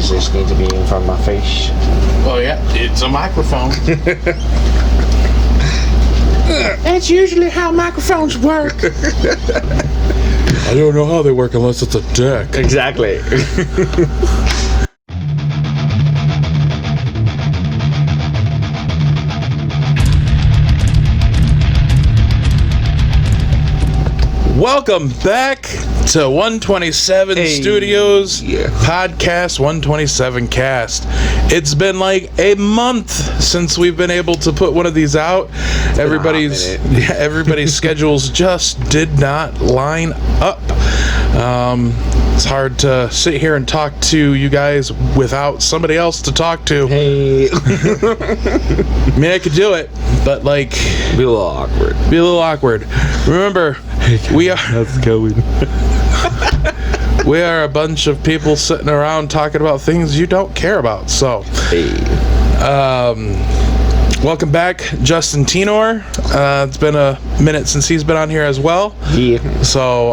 does this need to be in front of my face? Oh yeah, it's a microphone. That's usually how microphones work. I don't know how they work unless it's a deck. Exactly. Welcome back to 127 Studios Podcast 127Cast. It's been like a month since we've been able to put one of these out. Everybody's schedules just did not line up. It's hard to sit here and talk to you guys without somebody else to talk to. Hey. I mean, I could do it, but like... Be a little awkward. Remember, we are... How's it going? We are a bunch of people sitting around talking about things you don't care about. So, welcome back, Justin Teynor. It's been a minute since he's been on here as well. Yeah. So,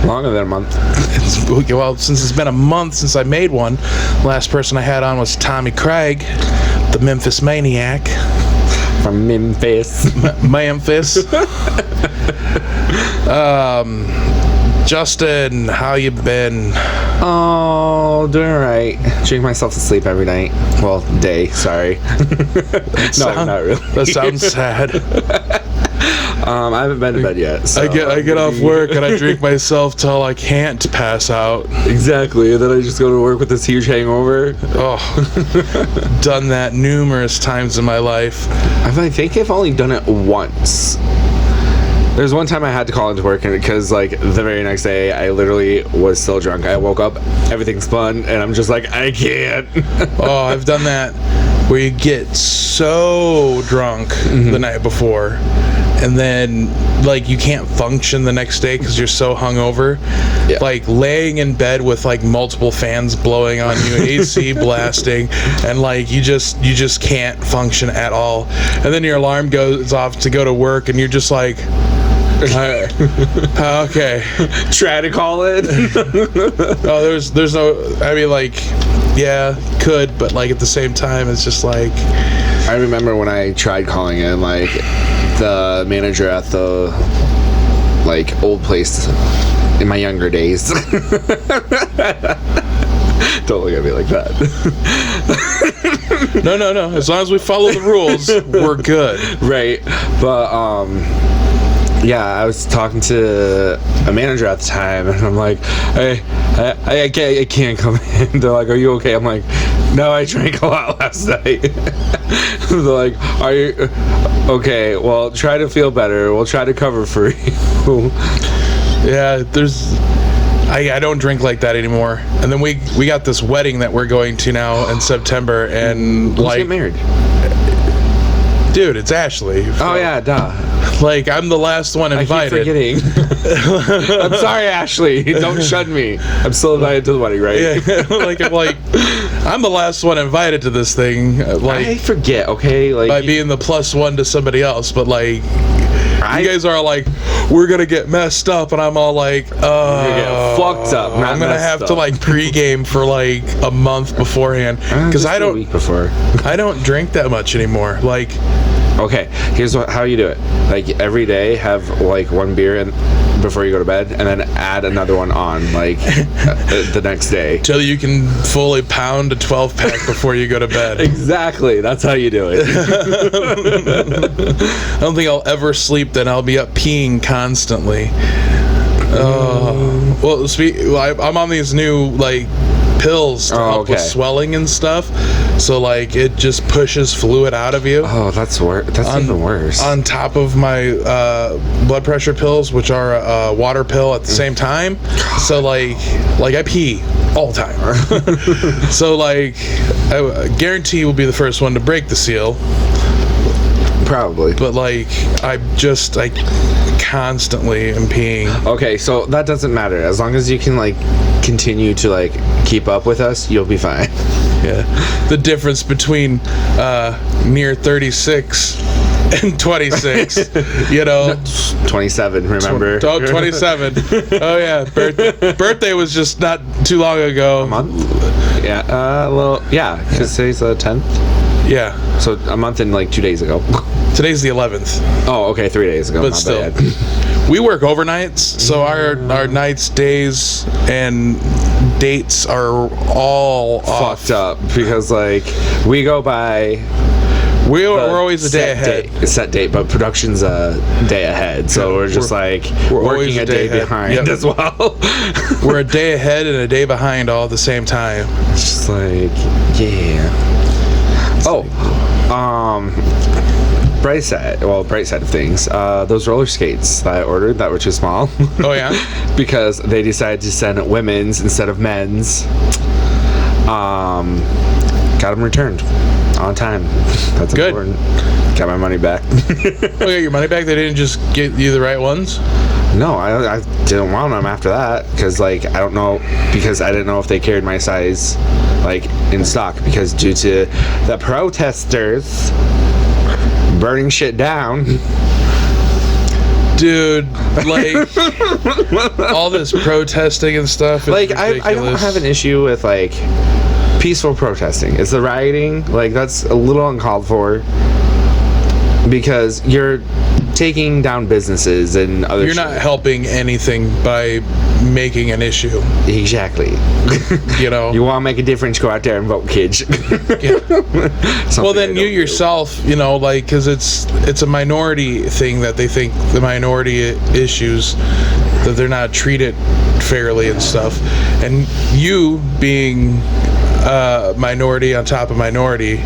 longer than a month. Since it's been a month since I made one, last person I had on was Tommy Craig, the Memphis Maniac. From Memphis. Memphis. Justin, how you been? Oh, doing alright. Drink myself to sleep every night. Well, day, sorry. No, not really. That sounds sad. I haven't been to bed yet. So I get off work and I drink myself till I can't pass out. Exactly, and then I just go to work with this huge hangover. Oh, done that numerous times in my life. I think I've only done it once. There's one time I had to call into work because, like, the very next day, I literally was still drunk. I woke up, everything's spun, and I'm just like, I can't. Oh, I've done that where you get so drunk the night before, and then, like, you can't function the next day because you're so hungover. Yeah. Like, laying in bed with, like, multiple fans blowing on you, AC blasting, and, like, you just can't function at all. And then your alarm goes off to go to work, and you're just like... okay. Try to call it. Oh, there's no. I mean, like, yeah, could, but like at the same time, it's just like. I remember when I tried calling in, like, the manager at the like old place in my younger days. Don't look at me like that. No. As long as we follow the rules, we're good. Right, but yeah, I was talking to a manager at the time, and I'm like, hey, I can't come in. They're like, are you okay? I'm like, no, I drank a lot last night. They're like, are you okay? Well, try to feel better. We'll try to cover for you. Yeah, I don't drink like that anymore. And then we got this wedding that we're going to now in September, and Let's get married. Dude, it's Ashley. Oh yeah, duh. Like, I'm the last one invited. I keep forgetting. I'm sorry, Ashley. Don't shun me. I'm still invited to the wedding, right? Yeah, I'm the last one invited to this thing. Like, I forget, okay? Like, by being the plus one to somebody else, but like, you guys are like, we're gonna get messed up, and I'm all like, we're gonna get fucked up. I'm gonna have to like pregame for like a month beforehand because I don't. A week before. I don't drink that much anymore. Like. Okay, here's how you do it. Like, every day have like one beer before you go to bed, and then add another one on like the next day till you can fully pound a 12-pack before you go to bed. Exactly, that's how you do it. I don't think I'll ever sleep then. I'll be up peeing constantly. I'm on these new like pills to help with swelling and stuff, so like it just pushes fluid out of you. Oh, that's even worse. On top of my blood pressure pills, which are a water pill at the same time, so like I pee all the time. So like I guarantee we'll be the first one to break the seal. Probably. But like I constantly am peeing. Okay, so that doesn't matter. As long as you can like continue to like keep up with us, you'll be fine. Yeah. The difference between near 36 and 26. You know, 27. Remember? 27. Oh yeah, birthday was just not too long ago. A month. Yeah. Well, yeah. Because today's the 10th. Yeah. So a month and like 2 days ago. Today's the 11th. Oh, okay, 3 days ago. But My still, bad. we work overnights, so our nights, days, and dates are all off. Fucked up because like we go by. We're always a day ahead. Set date, but production's a day ahead, so we're just we're working a day behind as well. We're a day ahead and a day behind all at the same time. It's just like, yeah. Bright side of things. Those roller skates that I ordered that were too small. Oh yeah. Because they decided to send women's instead of men's. Got them returned on time. That's good. Important. Got my money back. Oh, yeah, your money back? They didn't just get you the right ones? No, I didn't want them after that because like I didn't know if they carried my size like in stock because due to the protesters burning shit down. Dude, like all this protesting and stuff is like ridiculous. I don't have an issue with like peaceful protesting. It's the rioting, like that's a little uncalled for because you're taking down businesses and other You're not helping anything by making an issue. Exactly. You know, you want to make a difference, go out there and vote, kids. Yeah. Well, then you yourself, you know, like, because it's a minority thing that they think the minority issues that they're not treated fairly and stuff, and you being minority on top of minority,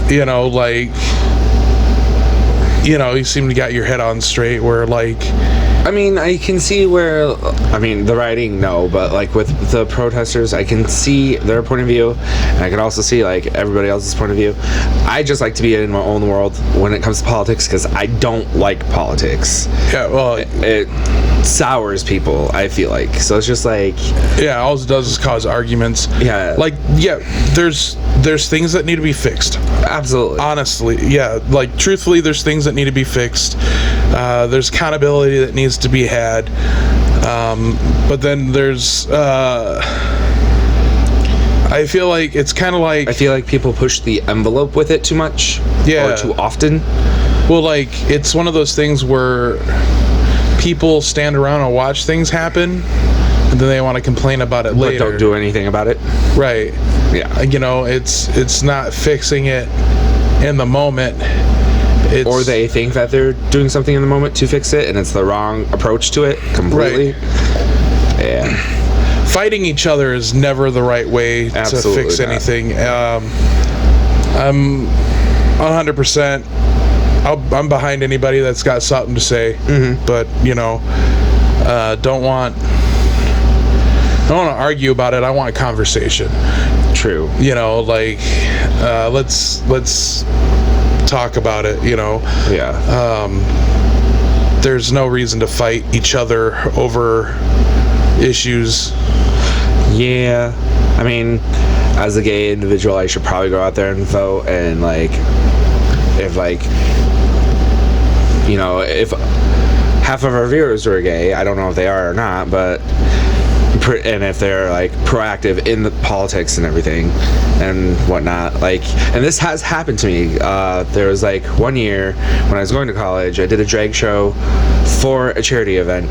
you know, like, you know, you seem to got your head on straight where like, I mean, I can see where, I mean, the rioting, no, but like with the protesters, I can see their point of view, and I can also see like everybody else's point of view. I just like to be in my own world when it comes to politics because I don't like politics. Yeah, well, it sours people, I feel like. So it's just like, yeah, all it does is cause arguments. Yeah. Like, yeah, there's things that need to be fixed. Absolutely. Honestly, yeah, like truthfully, there's things that need to be fixed. There's accountability that needs to be had. But then there's I feel like it's kind of like, I feel like people push the envelope with it too much. Yeah. Or too often. Well, like, it's one of those things where people stand around and watch things happen, and then they want to complain about it later. But don't do anything about it. Right. Yeah. You know, it's not fixing it in the moment. Or they think that they're doing something in the moment to fix it, and it's the wrong approach to it completely. Right. Yeah. Fighting each other is never the right way Absolutely to fix not. anything. I'm 100%. I'm behind anybody that's got something to say. Mm-hmm. But you know, don't want to argue about it. I want a conversation. True. You know, like let's talk about it. You know. Yeah. There's no reason to fight each other over issues. Yeah. I mean, as a gay individual, I should probably go out there and vote. And like, if like, you know, if half of our viewers were gay, I don't know if they are or not, but and if they're like proactive in the politics and everything and whatnot, like, and this has happened to me. There was like 1 year when I was going to college, I did a drag show for a charity event,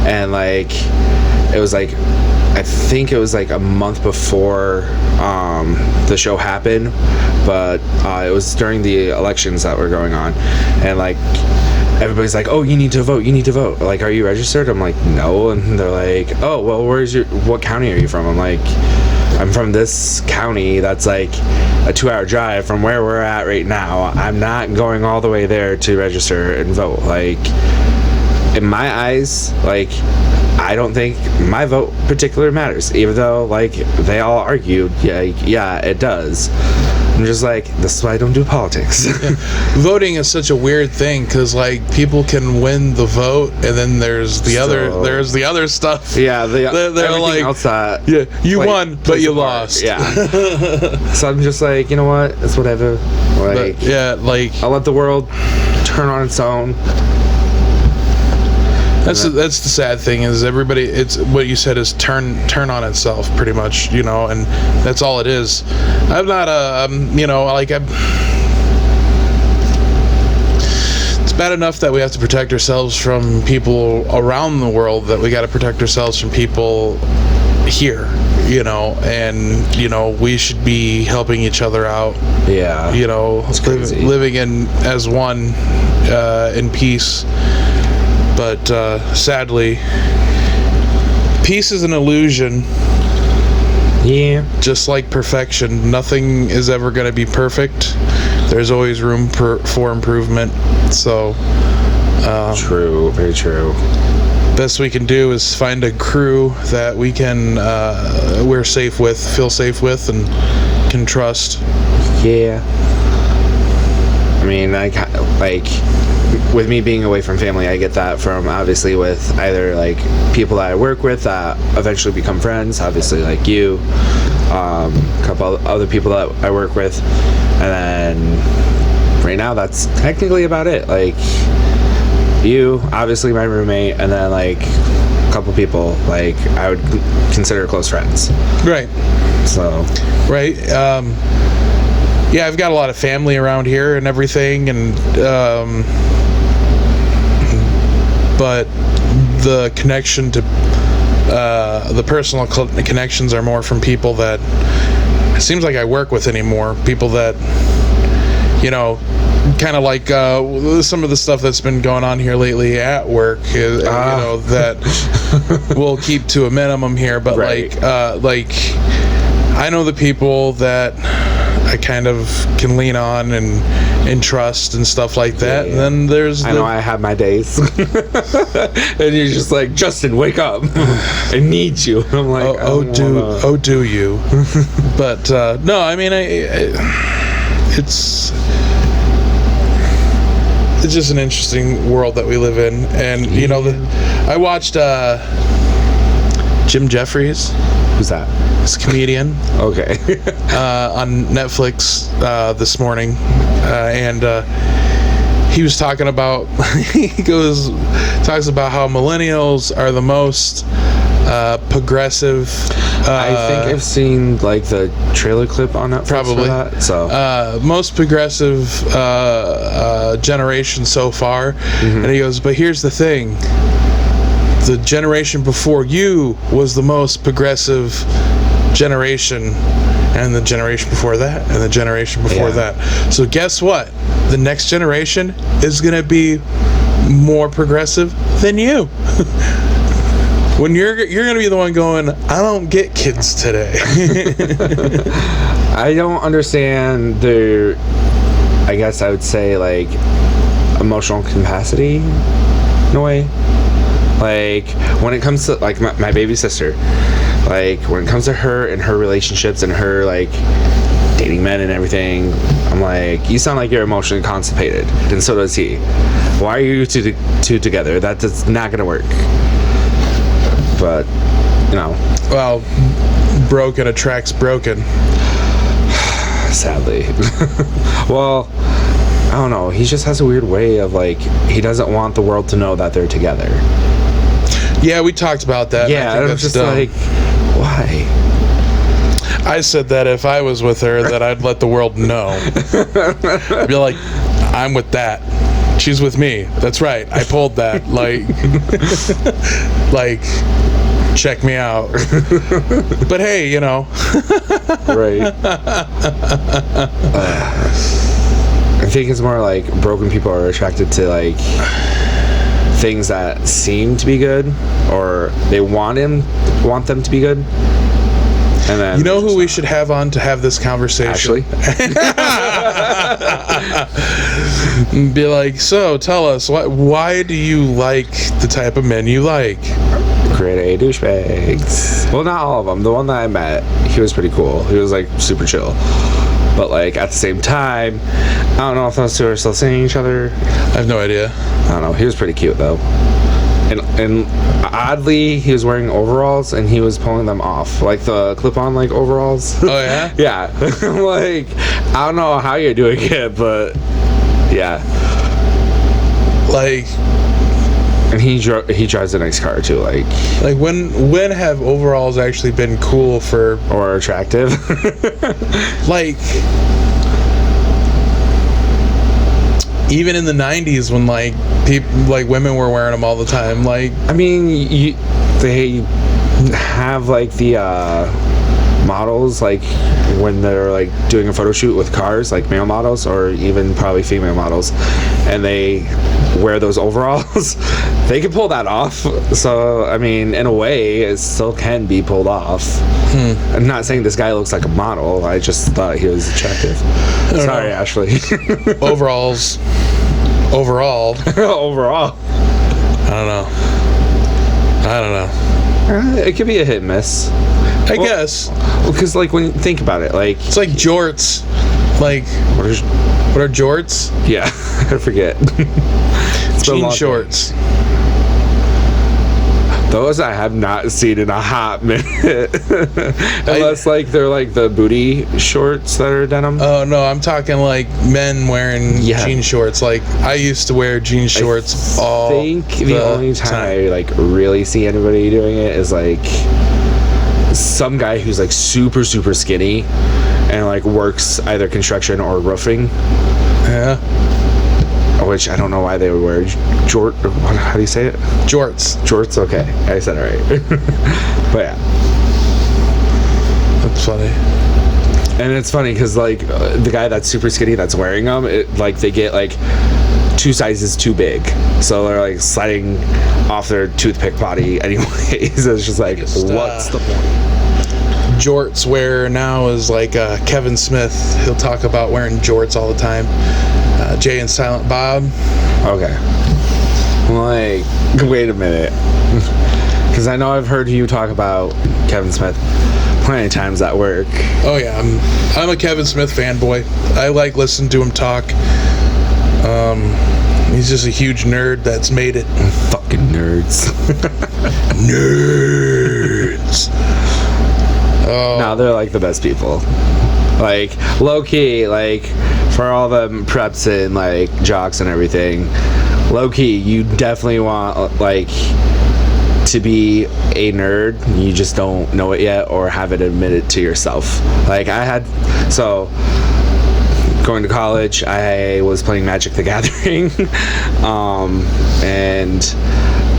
and like it was like, I think it was like a month before the show happened, but it was during the elections that were going on, and like everybody's like, oh, you need to vote, like, are you registered? I'm like, no. And they're like, oh, well, what county are you from? I'm like, I'm from this county that's like a 2-hour drive from where we're at right now. I'm not going all the way there to register and vote. Like, in my eyes, like, I don't think my vote particularly matters, even though like they all argued, yeah, it does. I'm just like, this is why I don't do politics. Voting is such a weird thing because like people can win the vote, and then there's the other stuff. Yeah, they're like else that you won, but you lost. Yeah. So I'm just like, you know what? It's whatever. Like, I'll let the world turn on its own. That's the sad thing is everybody. It's what you said is turn on itself pretty much, you know, and that's all it is. I'm not It's bad enough that we have to protect ourselves from people around the world, that we got to protect ourselves from people here, you know, and you know we should be helping each other out. Yeah. You know, living in as one in peace. But sadly, peace is an illusion. Yeah. Just like perfection, nothing is ever going to be perfect. There's always room for improvement. So, true, very true. Best we can do is find a crew that we can we're safe with, feel safe with, and can trust. Yeah. I mean, like with me being away from family, I get that from obviously with either like people that I work with that eventually become friends, obviously like you, a couple other people that I work with, and then right now that's technically about it. Like you, obviously my roommate, and then like a couple people like I would consider close friends. Right. So. Right. Yeah, I've got a lot of family around here and everything, and but the connection to the personal connections are more from people that it seems like I work with anymore. People that, you know, kind of like some of the stuff that's been going on here lately at work, you know, that we'll keep to a minimum here. But right. like I know the people that I kind of can lean on and trust and stuff like that. Yeah. And then there's I know I have my days. And you're just like, Justin, wake up. I need you. And I'm like, do you? But no, I mean, it's just an interesting world that we live in. And you know, I watched Jim Jeffries. Who's that? He's a comedian. Okay. On Netflix this morning, and he was talking about talks about how millennials are the most progressive. I think I've seen like the trailer clip on Netflix probably for that. So most progressive generation so far. Mm-hmm. And he goes, but here's the thing. The generation before you was the most progressive generation, and the generation before that, and the generation before that. So guess what? The next generation is going to be more progressive than you. When you're going to be the one going, I don't get kids today. I don't understand their, I guess I would say, like, emotional capacity in a way. Like, when it comes to, like, my baby sister, like, when it comes to her and her relationships and her, like, dating men and everything, I'm like, you sound like you're emotionally constipated, and so does he. Why are you two together? That's not gonna work. But, you know. Well, broken attracts broken. Sadly. Well, I don't know. He just has a weird way of, like, he doesn't want the world to know that they're together. Yeah, we talked about that. Yeah, I was just dumb. Like, why? I said that if I was with her, that I'd let the world know. I'd be like, I'm with that. She's with me. That's right. I pulled that. Like, check me out. But hey, you know. Right. I think it's more like broken people are attracted to, like, things that seem to be good, or they want them to be good. And then, you know who we should have on to have this conversation? Actually. Be like, so tell us, why do you like the type of men you like? Grade A douchebags. Well, not all of them. The one that I met, he was pretty cool. He was, like, super chill. But like at the same time, I don't know if those two are still seeing each other. I have no idea. I don't know. He was pretty cute though. And oddly, he was wearing overalls and he was pulling them off, like the clip-on like overalls. Oh yeah. Yeah. Like, I don't know how you're doing it, but yeah. Like, and he drives a nice car too. Like when have overalls actually been cool for or attractive? like? Even in the 90s when like people like women were wearing them all the time, like I mean they have like the models like when they're like doing a photo shoot with cars, like male models or even probably female models, and they wear those overalls. They can pull that off. So I mean, in a way it still can be pulled off. I'm not saying this guy looks like a model, I just thought he was attractive. Sorry, Ashley. Overalls overall Overall, I don't know. it could be a hit and miss, I guess. because like when you think about it, like It's like jorts. Like, what is, what are jorts? yeah, I forget. It's been a Jean long time. shorts. Those I have not seen in a hot minute. Unless like they're like the booty shorts that are denim. Oh no, I'm talking like men wearing Yeah. jean shorts. Like I used to wear jean shorts all I think the only time I like really see anybody doing it is like some guy who's like super skinny and like works either construction or roofing, Yeah. which I don't know why they would wear how do you say it? Jorts. Jorts? Okay, I said it right. But yeah. That's funny. And it's funny because like the guy that's super skinny that's wearing them, like they get like 2 sizes too big, so they're like sliding off their toothpick body anyways. It's just like, what's the point? Jorts wear now is like Kevin Smith. He'll talk about wearing jorts all the time. Jay and Silent Bob. Okay. Like, wait a minute. Because I know I've heard you talk about Kevin Smith plenty of times at work. Oh yeah, I'm a Kevin Smith fanboy. I like listening to him talk. He's just a huge nerd that's made it. Fucking nerds. Nerds. Oh. No, they're like the best people. Like, low key, like, for all the preps and like jocks and everything, low key, you definitely want like to be a nerd. You just don't know it yet or haven't admitted to yourself. Like going to college, I was playing Magic the Gathering, and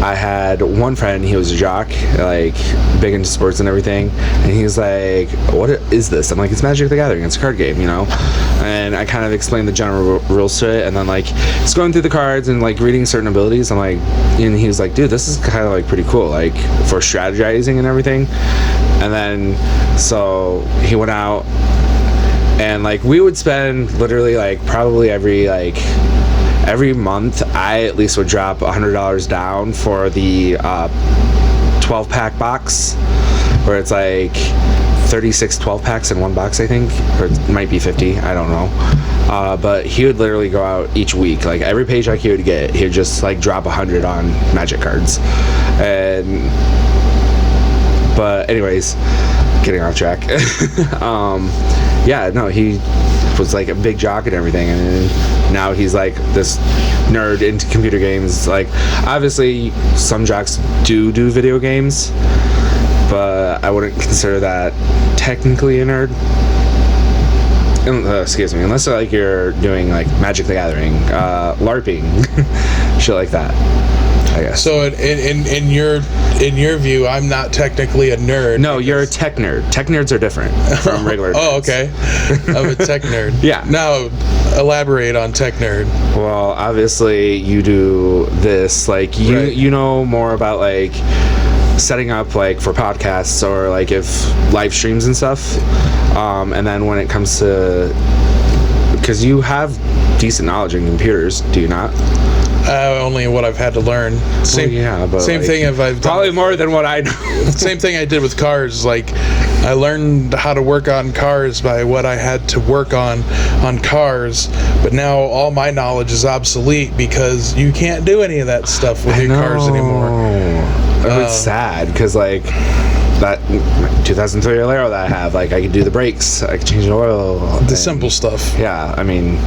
I had one friend, he was a jock, like big into sports and everything, and he's like, what is this? I'm like, it's Magic the Gathering, it's a card game, you know? And I kind of explained the general rules to it, and then like just going through the cards and like reading certain abilities, I'm like, and he was like, dude, this is kind of like pretty cool, like for strategizing and everything. And then so he went out, and like we would spend literally like probably every month I at least would drop $100 down for the 12-pack box, where it's like 36 12-packs in one box, I think, or it might be 50, I don't know. But he would literally go out each week, like every paycheck he would get, he would just like drop 100 on Magic cards. But anyways, getting off track. Yeah, no, he was like a big jock and everything, and now he's like this nerd into computer games. Like, obviously some jocks do video games, but I wouldn't consider that technically a nerd. Excuse me, unless like you're doing like Magic the Gathering, LARPing, shit like that, I guess. So in your view, I'm not technically a nerd. No, you're a tech nerd. Tech nerds are different from regular nerds. Oh, okay. I'm a tech nerd. Yeah. Now, elaborate on tech nerd. Well, obviously you do this, like you know more about like setting up like for podcasts or like if live streams and stuff. And then when it comes to, because you have decent knowledge in computers, do you not? Only what I've had to learn. Same, but same like, thing if I've done. probably more than what I know. Same thing I did with cars. Like, I learned how to work on cars by what I had to work on cars, but now all my knowledge is obsolete because you can't do any of that stuff with your cars anymore. It's sad because like that 2003 Alero that I have, like I could do the brakes, I could change the oil, The simple stuff. Yeah, I mean.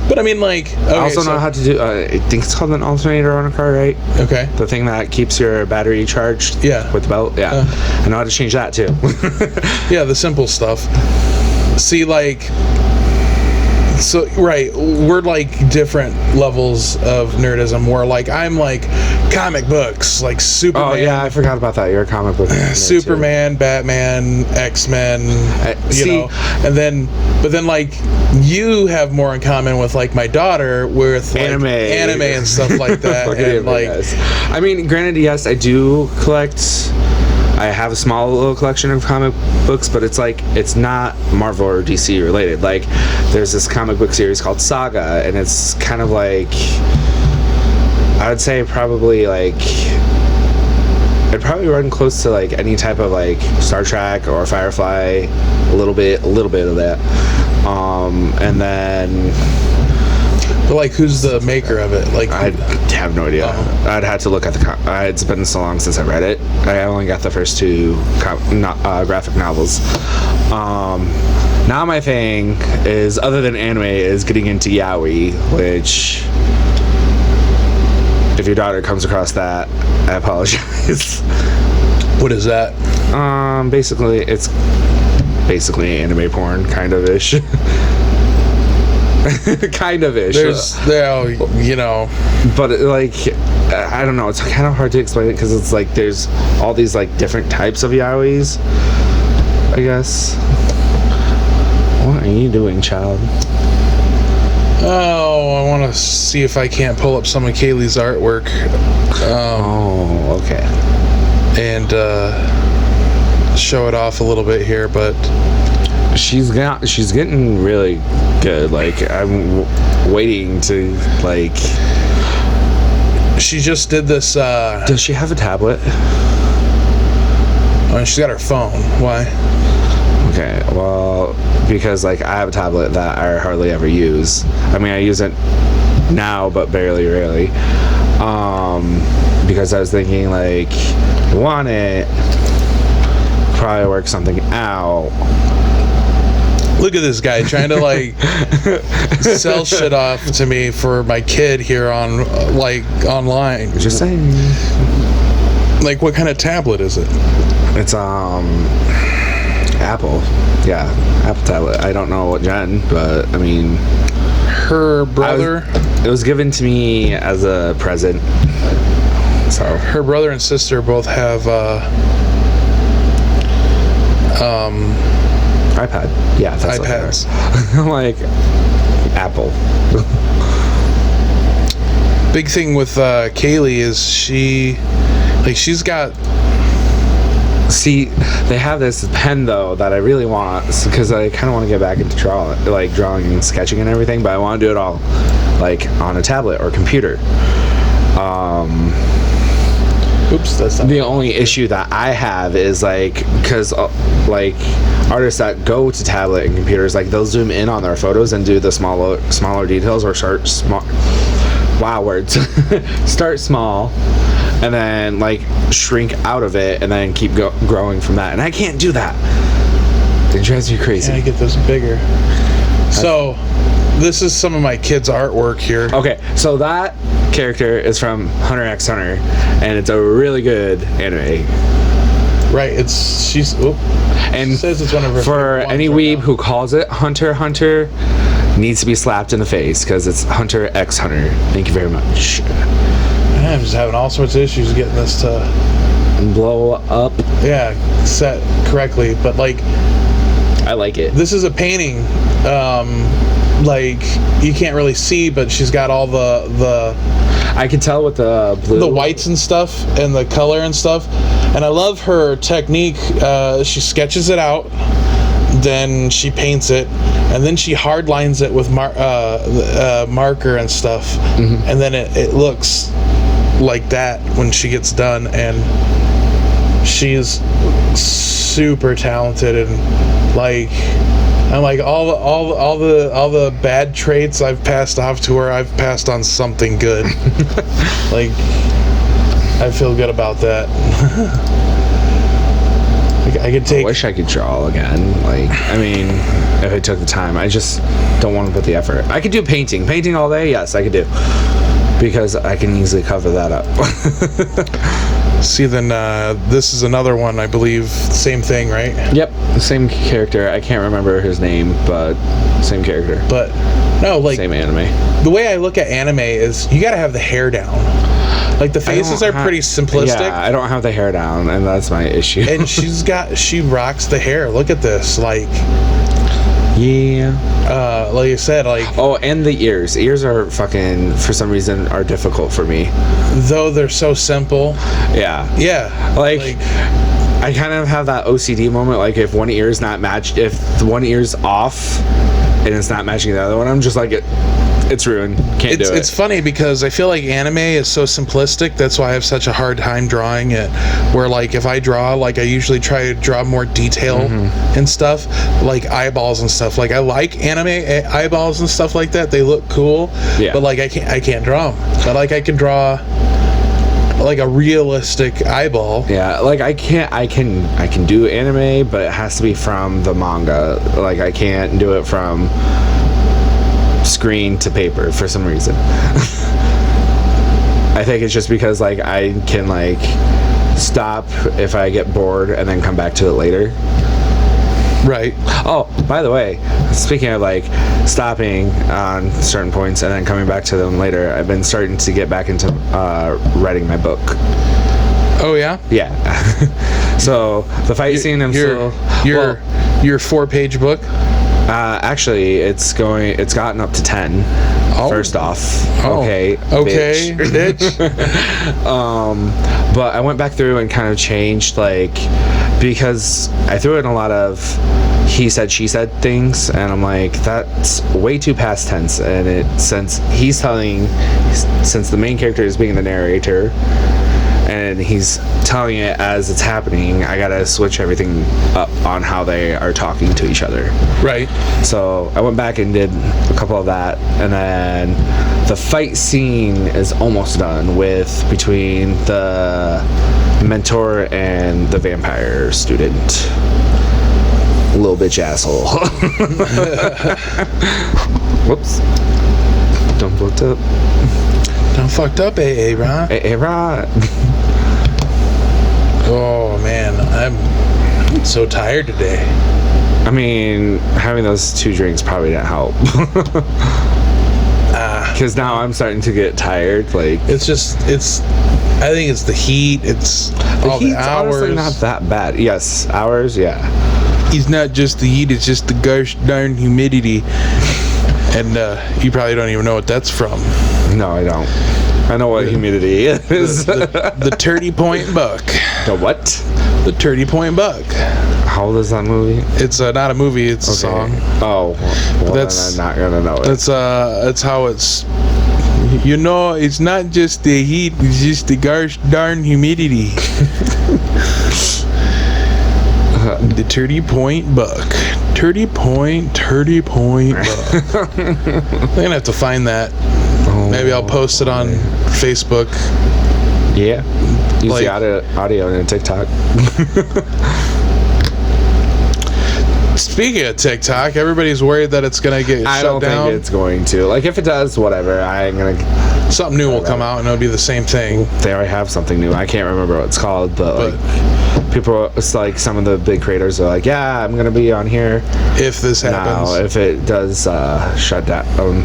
But I mean, like, okay, I also know how to do. I think it's called an alternator on a car, right? Okay. The thing that keeps your battery charged. Yeah. With the belt. Yeah. I know how to change that too. Yeah, the simple stuff. See, like, so right, we're like different levels of nerdism. Where like I'm like comic books, like Superman. Oh yeah, I forgot about that. You're a comic book. Superman, Batman, X-Men, you know, and then, but then like you have more in common with like my daughter with like, anime and stuff like that. And like, I mean, granted, yes, I do collect. I have a small little collection of comic books, but it's like it's not Marvel or DC related. Like there's this comic book series called Saga, and it's kind of like, I would say probably like it'd probably run close to like any type of like Star Trek or Firefly, a little bit of that. And then, but like, who's the maker of it? Like, I have no idea. I'd have to look at the. It's been so long since I read it. I only got the first two graphic novels. Now my thing is, other than anime, is getting into yaoi, which, if your daughter comes across that, I apologize. What is that? Basically, it's basically anime porn, kind of ish. Kind of ish. There's, you know, but like, I don't know. It's kind of hard to explain it because it's like there's all these like different types of yaois, I guess. What are you doing, child? Oh, I want to see if I can't pull up some of Kaylee's artwork. Oh, okay. And show it off a little bit here, but she's getting really good. Like I'm waiting to like. She just did this. Does she have a tablet? Oh, she's got her phone. Why? Okay, well, because like I have a tablet that I hardly ever use. I mean, I use it now, but rarely. Because I was thinking like, want it, probably work something out. Look at this guy trying to like sell shit off to me for my kid here on like online. Just saying. Like, what kind of tablet is it? It's Apple. Yeah, Apple tablet. I don't know what gen, but I mean, her brother. It was given to me as a present. So her brother and sister both have iPad. Yeah, that's iPads. Like Apple. Big thing with Kaylee is she's got. See, they have this pen though that I really want because I kind of want to get back into drawing and sketching and everything, but I want to do it all like on a tablet or computer. Oops, that's not the only issue that I have is like because like artists that go to tablet and computers, like they'll zoom in on their photos and do the smaller details or start small. Wow, words. Start small. And then like shrink out of it and then keep growing from that. And I can't do that. It drives me crazy. Can I get this bigger? So this is some of my kids' artwork here. Okay, so that character is from Hunter x Hunter, and it's a really good anime. Right, and she says it's one of her for any weeb who calls it Hunter x Hunter needs to be slapped in the face because it's Hunter x Hunter. Thank you very much. I'm just having all sorts of issues getting this to blow up. Yeah, set correctly, but like I like it. This is a painting. Like you can't really see, but she's got all the I can tell with the blue, the whites and stuff, and the color and stuff. And I love her technique. She sketches it out, then she paints it, and then she hard lines it with marker and stuff, and then it looks like that when she gets done. And she's super talented, and like I'm like all the bad traits I've passed off to her, I've passed on something good. Like, I feel good about that. I could take. I wish I could draw again. Like, I mean, if I took the time, I just don't want to put the effort. I could do painting all day. Yes, I could do, because I can easily cover that up. See, then this is another one, I believe. Same thing, right? Yep, the same character. I can't remember his name, but same character. But no, like same anime. The way I look at anime is you got to have the hair down. Like, the faces are pretty simplistic. Yeah, I don't have the hair down, and that's my issue. And she rocks the hair. Look at this, like. Yeah. Like you said, like. Oh, and the ears. Ears are fucking, for some reason, are difficult for me. Though they're so simple. Yeah. Yeah. Like I kind of have that OCD moment. Like, if one ear is not matched, if one ear's off and it's not matching the other one, I'm just like, it's ruined. Can't do it. It's funny because I feel like anime is so simplistic. That's why I have such a hard time drawing it. Where, like, if I draw, like, I usually try to draw more detail and stuff, like eyeballs and stuff. Like, I like anime eyeballs and stuff like that. They look cool. Yeah. But, like, I can't draw them. But, like, I can draw like a realistic eyeball. Yeah, like I can do anime, but it has to be from the manga. Like, I can't do it from screen to paper for some reason. I think it's just because, like, I can, like, stop if I get bored and then come back to it later. Right. Oh, by the way, speaking of, like, stopping on certain points and then coming back to them later, I've been starting to get back into writing my book. Oh, yeah? Yeah. So the fight scene, your 4-page book? Actually, it's gotten up to 10. Oh. First off, okay, bitch. But I went back through and kind of changed, like, because I threw in a lot of he said, she said things, and I'm like, that's way too past tense. And since the main character is being the narrator, and he's telling it as it's happening, I gotta switch everything up on how they are talking to each other. Right. So I went back and did a couple of that, and then the fight scene is almost done between the mentor and the vampire student. Little bitch asshole. Whoops. Don't fucked up. Done fucked up, AA, Ron. Hey, Rod. Oh, man. I'm so tired today. I mean, having those 2 drinks probably didn't help. Because now I'm starting to get tired. Like, I think it's the heat. It's all the hours. Honestly not that bad. Yes, hours, yeah. It's not just the heat, it's just the gosh darn humidity. And you probably don't even know what that's from. No, I don't. I know what humidity is. The 30 Point Buck. The what? The 30 Point Buck. How old is that movie? It's not a movie, it's a song. Oh, well, that's, then I'm not gonna know it. That's how it's. You know, it's not just the heat, it's just the gosh darn humidity. The 30 Point Buck. 30 Point Buck. I'm gonna have to find that. Maybe I'll post it on Facebook. Yeah. Use the audio in TikTok. Speaking of TikTok, everybody's worried that it's gonna get shut down. I don't think it's going to. Like, if it does, whatever. Something new will come out and it'll be the same thing. They already have something new. I can't remember what it's called, but like, people, it's like some of the big creators are like, yeah, I'm gonna be on here if this happens. Now, if it does shut down.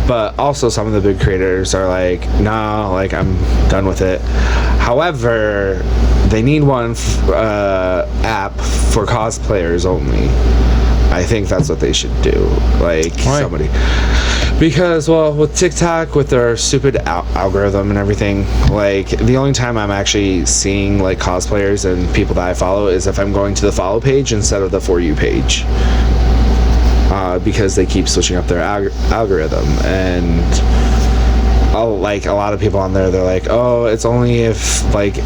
But also some of the big creators are like, no, like, I'm done with it. However, they need one app for cosplayers only. I think that's what they should do. Like, somebody. Because, well, with TikTok, with their stupid algorithm and everything, like, the only time I'm actually seeing, like, cosplayers and people that I follow is if I'm going to the follow page instead of the For You page. Because they keep switching up their algorithm. And, like, a lot of people on there, they're like, oh, it's only if, like...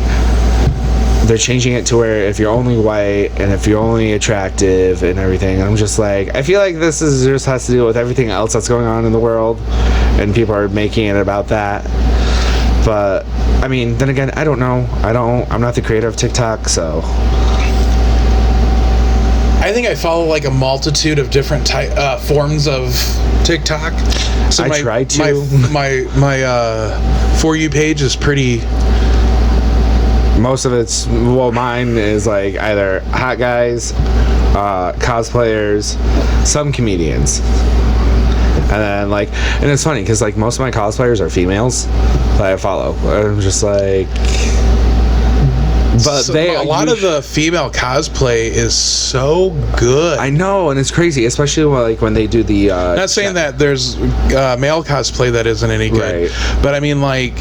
They're changing it to where if you're only white and if you're only attractive and everything. I'm just like, I feel like this is just has to do with everything else that's going on in the world, and people are making it about that. But I mean, then again, I don't know. I'm not the creator of TikTok, so. I think I follow like a multitude of different forms of TikTok. So I try to. My For You page is pretty. Most of it's, well, mine is like either hot guys, cosplayers, some comedians, and then like, and it's funny because like most of my cosplayers are females that I follow. I'm just like, but so, a lot of the female cosplay is so good. I know, and it's crazy, especially like when they do the. Not saying that there's male cosplay that isn't any good, right. But I mean like.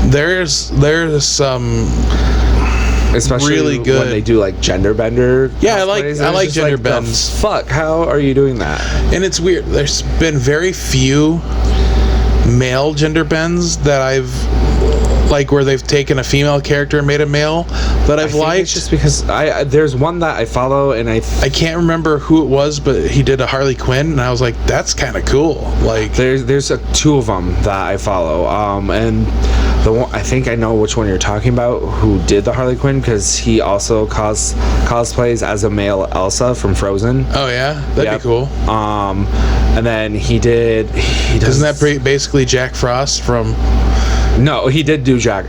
There's some especially really good when they do like gender bender. Yeah, I like gender bends. Fuck, how are you doing that? And it's weird. There's been very few male gender bends that I've like where they've taken a female character and made a male that I've liked. It's just because there's one that I follow and I can't remember who it was, but he did a Harley Quinn and I was like, that's kind of cool. Like there's two of them that I follow, and the one I think I know which one you're talking about, who did the Harley Quinn, because he also cosplays as a male Elsa from Frozen. Oh yeah, that'd be cool. And then he does. Isn't that basically Jack Frost from? No, he did do a Jack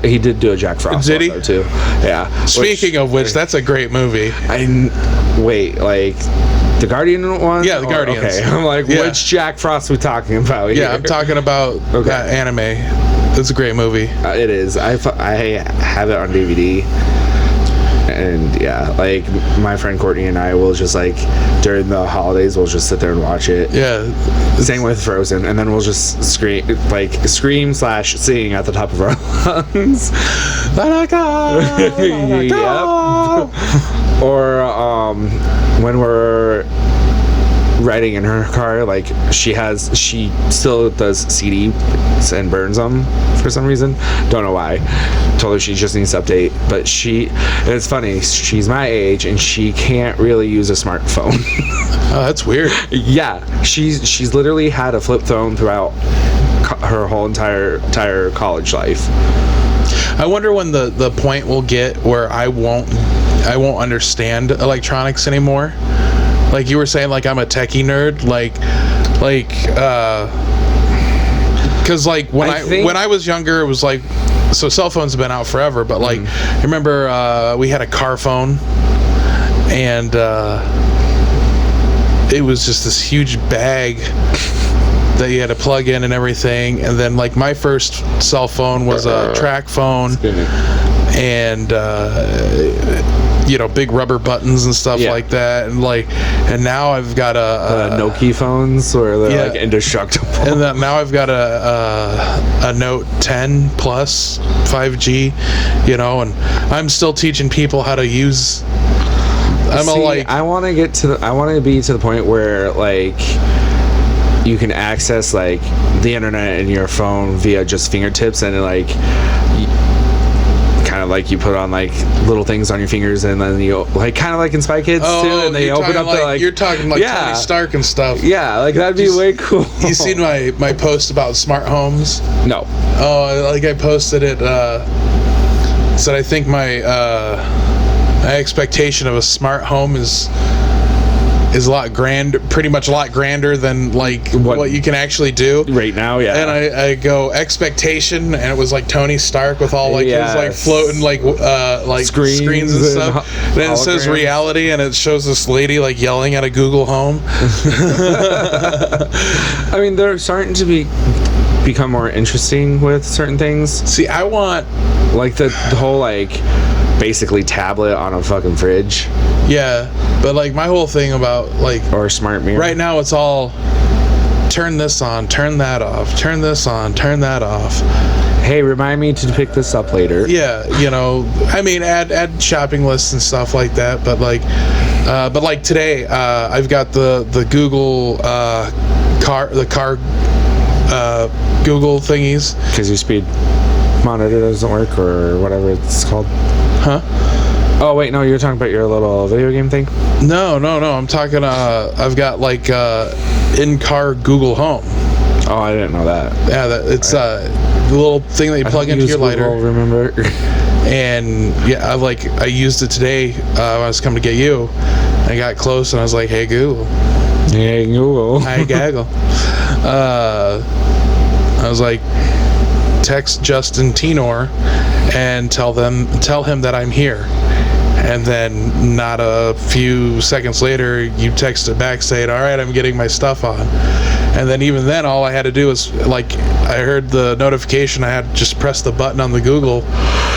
Frost. Did he? Too. Yeah. Speaking of which, that's a great movie. Wait, like the Guardian one? Yeah, the Guardians. Okay, I'm like, which Jack Frost are we talking about here? Yeah, I'm talking about that anime. It's a great movie. It is. I have it on DVD. And yeah, like my friend Courtney and I will just like during the holidays we'll just sit there and watch it. Yeah. Same with Frozen, and then we'll just scream /sing at the top of our lungs. Let it go. Let it go. Yep. Or when we're riding in her car, like she still does CDs and burns them for some reason. Don't know why. Told her she just needs to update, but it's funny, she's my age and she can't really use a smartphone. Oh, that's weird. Yeah, she's literally had a flip phone throughout her whole entire college life. I wonder when the point will get where I won't understand electronics anymore. Like you were saying, like I'm a techie nerd, because like when I was younger, it was like, so cell phones have been out forever, but like I remember we had a car phone, and it was just this huge bag that you had to plug in and everything, and then like my first cell phone was a track phone, and big rubber buttons and stuff like that, and now I've got a Nokia phones where they're like indestructible, and then now I've got a Note 10 Plus 5G, and I'm still teaching people how to use. I want to be to the point where like you can access like the internet in your phone via just fingertips, and like kind of like you put on like little things on your fingers, and then you like kind of like in Spy Kids too, and they open up you're talking like Tony Stark and stuff. Yeah, like that'd be way cool. You seen my post about smart homes? No. Oh, like I posted it. Said I think my expectation of a smart home is a lot pretty much a lot grander than like what you can actually do right now. Yeah. And I go expectation, and it was like Tony Stark with all like his like floating like screens and stuff. Then it says reality, and it shows this lady like yelling at a Google Home. I mean, they're starting to become more interesting with certain things. See, I want like the whole like basically tablet on a fucking fridge. Yeah, but like my whole thing about like or a smart mirror. Right now it's all turn this on, turn that off, turn this on, turn that off. Hey, remind me to pick this up later. Yeah, you know, I mean, add shopping lists and stuff like that. But like today, I've got the Google car Google thingies. Because your speed monitor doesn't work or whatever it's called. Huh? Oh wait, no, you're talking about your little video game thing? No. I'm talking. I've got like in-car Google Home. Oh, I didn't know that. Yeah, it's the little thing that you plug into your lighter. Google, remember? And yeah, I used it today when I was coming to get you. I got close and I was like, "Hey Google." Hey Google. Hi Gaggle. I was like, text Justin Teynor and tell him that I'm here. And then not a few seconds later, you texted back saying, "All right, I'm getting my stuff on." And then even then, all I had to do was, like, I heard the notification, I had to just press the button on the Google,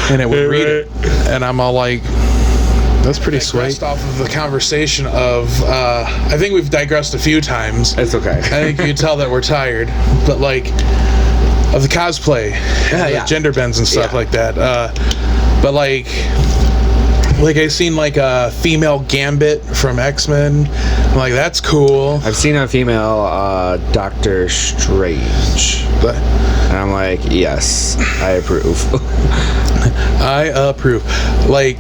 and it would read it. And I'm all like, that's pretty sweet. Off of the conversation of, I think we've digressed a few times. It's okay. I think you can tell that we're tired. But, like, of the cosplay, yeah. gender bends and stuff like that. But, like I seen like a female Gambit from X-Men. I'm like, that's cool. I've seen a female Doctor Strange. But, and I'm like, yes, I approve. I approve. Like,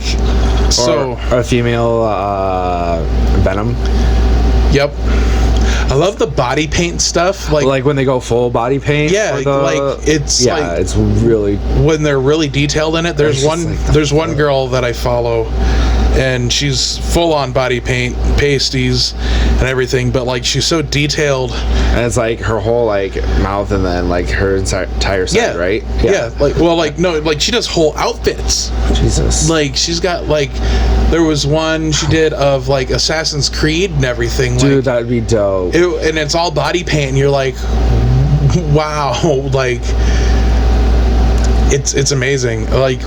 so. Or a female Venom. Yep. I love the body paint stuff. Like when they go full body paint. Yeah, it's really when they're really detailed in it. There's one girl that I follow, and she's full on body paint, pasties, and everything. But like she's so detailed, and it's like her whole like mouth, and then like her entire side, right? Yeah. Like she does whole outfits. Jesus. Like she's got like. There was one she did of like Assassin's Creed and everything. Dude, like, that'd be dope. And it's all body paint, and you're like, wow, like it's amazing. Like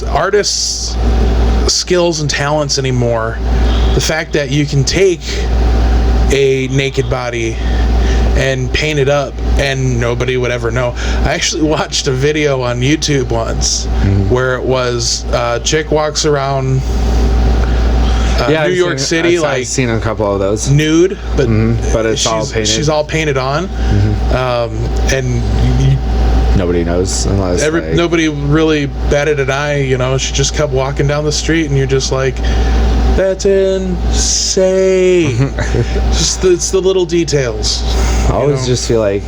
artists' skills and talents anymore. The fact that you can take a naked body and paint it up and nobody would ever know. I actually watched a video on YouTube once where it was a chick walks around New York City, I've seen a couple of those. Nude, but it's all painted. She's all painted on, and nobody knows unless nobody really batted an eye. You know, she just kept walking down the street, and you're just like, that's insane. It's the little details. I always just feel like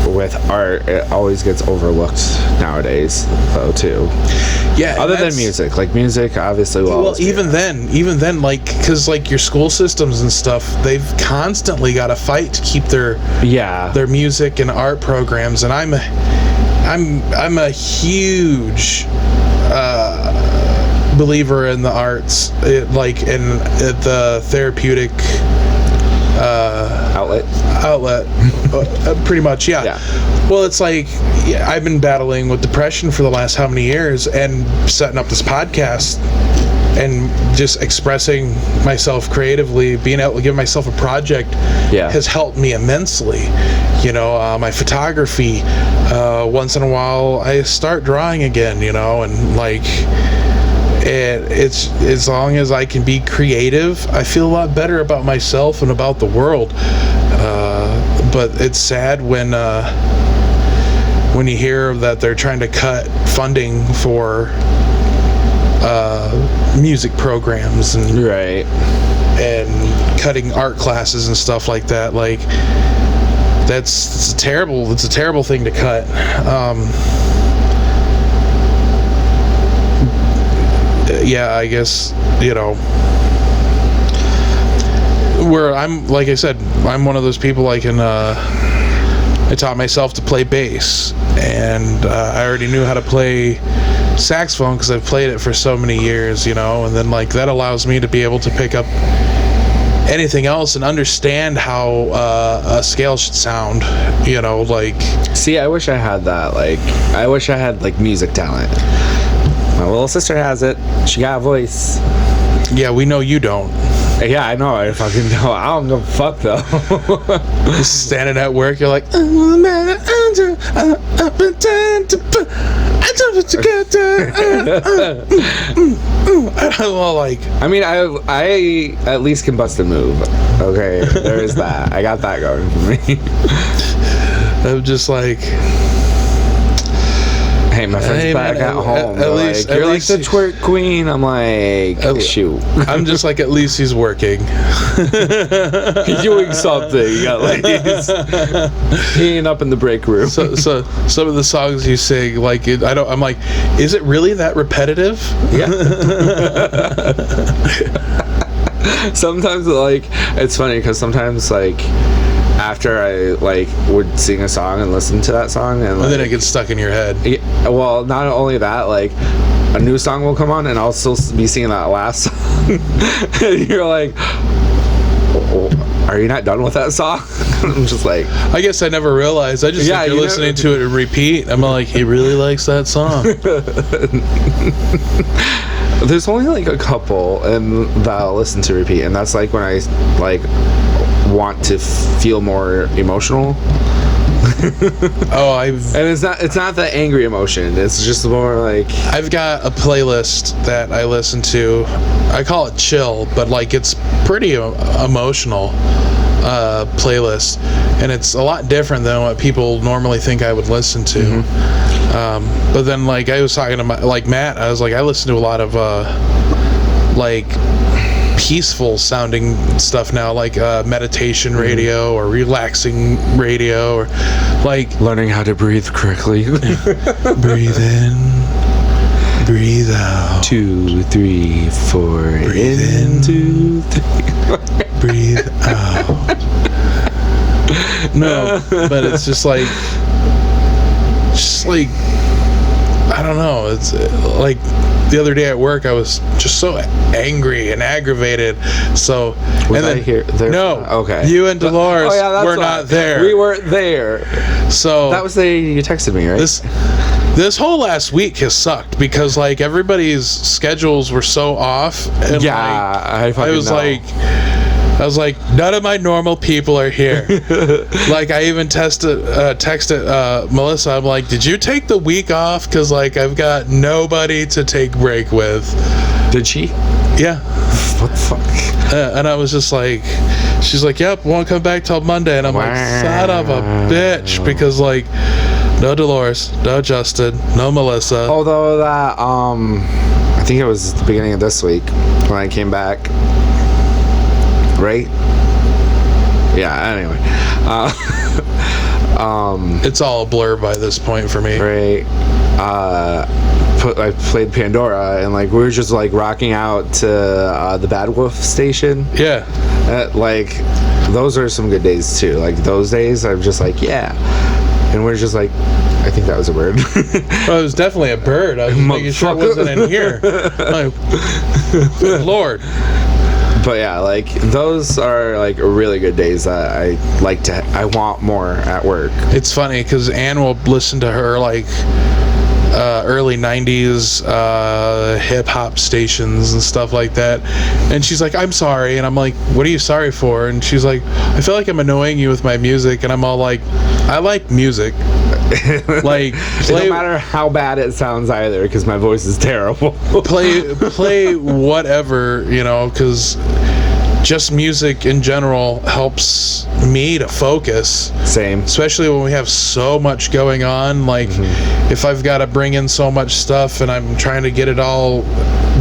with art, it always gets overlooked nowadays, though, too. Yeah. Other than music. Like, music, obviously, well, even then, like, because, like, your school systems and stuff, they've constantly got to fight to keep their music and art programs. And I'm a huge believer in the arts, the therapeutic outlet pretty much. Yeah. Well, it's like I've been battling with depression for the last how many years, and setting up this podcast and just expressing myself creatively, being able to give myself a project has helped me immensely. You know, my photography, once in a while I start drawing again, you know, and like it's as long as I can be creative, I feel a lot better about myself and about the world. But it's sad when you hear that they're trying to cut funding for music programs and cutting art classes and stuff like that. Like it's a terrible thing to cut. Yeah, I guess, you know, where I'm, like I said, I'm one of those people I taught myself to play bass, and I already knew how to play saxophone because I've played it for so many years, you know, and then like that allows me to be able to pick up anything else and understand how a scale should sound, you know, like. See, I wish I had that. Like, I wish I had like music talent. My little sister has it. She got a voice. Yeah, we know you don't. Yeah, I know. I fucking know. I don't give a fuck though. Just standing at work, you're like, well, like, I mean, I at least can bust a move. Okay, there is that. I got that going for me. I'm just like, hey, my friend's back at home. At least, like, you're like the twerk queen. I'm like, shoot. I'm just like, at least he's working. He's doing something. Like, he ain't up in the break room. So some of the songs you sing, like, I'm like, is it really that repetitive? Yeah. Sometimes, like, it's funny because sometimes, like, after I like would sing a song and listen to that song, and then it gets stuck in your head. Yeah, well, not only that, like a new song will come on and I'll still be singing that last song. And you're like, oh, are you not done with that song? I'm just like, I guess I never realized. I just think you're listening to it and repeat. I'm like, he really likes that song. There's only like a couple and that I'll listen to repeat, and that's like when I like want to feel more emotional. And it's not the angry emotion. It's just more like, I've got a playlist that I listen to. I call it chill, but like it's pretty emotional playlist, and it's a lot different than what people normally think I would listen to. Mm-hmm. But then, like, I was talking to like Matt, I was like, I listen to a lot of like peaceful sounding stuff now, like meditation radio or relaxing radio, or like learning how to breathe correctly. Breathe in, breathe out. 2, 3, 4. Breathe in, 2, 3. Breathe out. No, but it's just like I don't know. It's like the other day at work, I was just so angry and aggravated. So, was I here? There? No. Okay. You and Dolores were why. not there. We weren't there. So that was the day you texted me, right? This whole last week has sucked because like everybody's schedules were so off. And yeah, like, I was like, none of my normal people are here. Like, I even texted Melissa. I'm like, did you take the week off? Because, like, I've got nobody to take break with. Did she? Yeah. What the fuck? And I was just like, she's like, yep, won't come back till Monday. And I'm like, son of a bitch. Because, like, no Dolores, no Justin, no Melissa. Although that, I think it was the beginning of this week when I came back. Right? Yeah, anyway. It's all a blur by this point for me. Right. I played Pandora, and like we were just like rocking out to the Bad Wolf station. Yeah. Like those are some good days too. Like those days, I'm just like, yeah. And we're just like, I think that was a bird. Well, it was definitely a bird. I was making sure it wasn't in here. Like, good Lord. But yeah, like those are like really good days that I want more at work. It's funny because Ann will listen to her like early 90s hip hop stations and stuff like that, and she's like, I'm sorry, and I'm like, what are you sorry for? And she's like, I feel like I'm annoying you with my music, and I'm all like, I like music. Like, no matter how bad it sounds either, because my voice is terrible. play whatever, you know, because just music in general helps me to focus. Same. Especially when we have so much going on. Like, if I've got to bring in so much stuff and I'm trying to get it all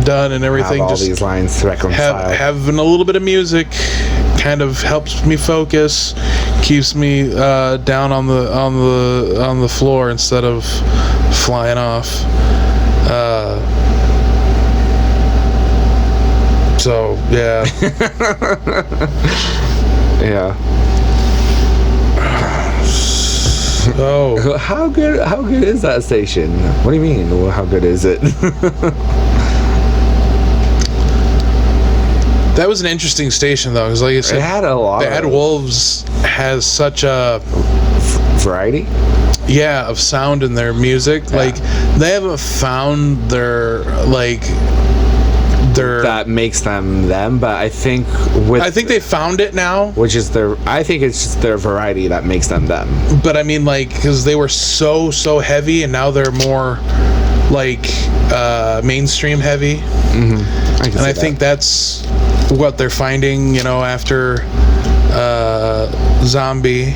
done and everything, have all just these lines to reconcile. Having a little bit of music kind of helps me focus, keeps me down on the floor instead of flying off. So yeah. Yeah. Oh, how good is that station? What do you mean? Well, how good is it? That was an interesting station though, because like I said, it had a lot. Bad Wolves has such a variety. Yeah, of sound in their music. Yeah. Like, they haven't found their like that makes them them. But I think they found it now, which is I think it's just their variety that makes them them. But I mean, like, because they were so heavy, and now they're more like mainstream heavy. Mm-hmm. I think that's what they're finding, after Zombie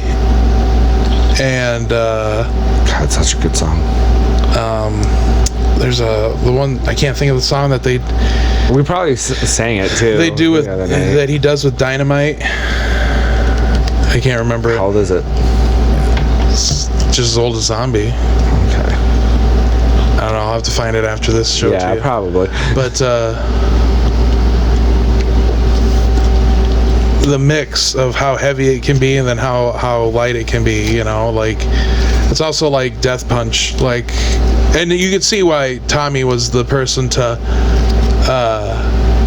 and God, it's such a good song. There's the one I can't think of the song that we probably sang it too. They do with that he does with Dynamite. I can't remember. How old is it? It's just as old as Zombie. Okay. I don't know. I'll have to find it after this show. Yeah, to you. Probably. But the mix of how heavy it can be and then how light it can be, like it's also like Death Punch, like, and you could see why Tommy was the person to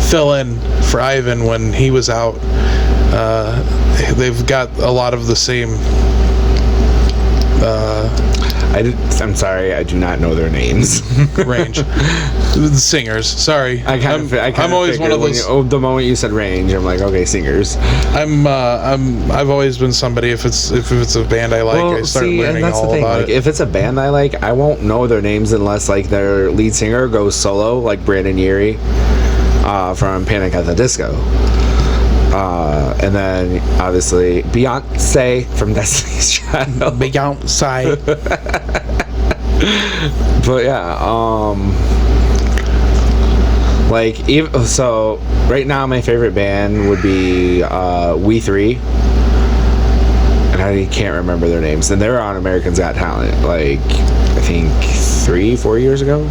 fill in for Ivan when he was out. They've got a lot of the same I'm sorry, I do not know their names. range. The singers. Sorry, I'm always one of those. The moment you said range, I'm like, okay, singers. I've always been somebody. If it's a band I like, I start learning all about it. If it's a band I like, I won't know their names unless like their lead singer goes solo, like Brandon Urie from Panic at the Disco. And then obviously Beyonce from Destiny's Child. Beyonce. But yeah, like even so, right now my favorite band would be We Three, and I can't remember their names. And they were on American's Got Talent, like I think 3-4 years ago.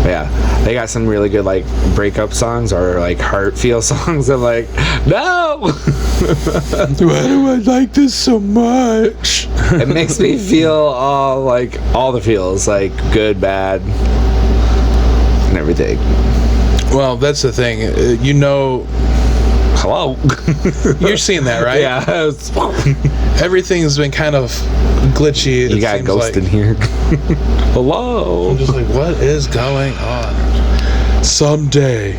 But yeah, they got some really good like breakup songs or like heart feel songs. I'm like, no. Why do I like this so much? It makes me feel all the feels, like good, bad, and everything. Well, that's the thing. Hello. You're seeing that, right? Yeah. Everything's been kind of glitchy. You got a ghost in here. Hello. I'm just like, what is going on? Someday,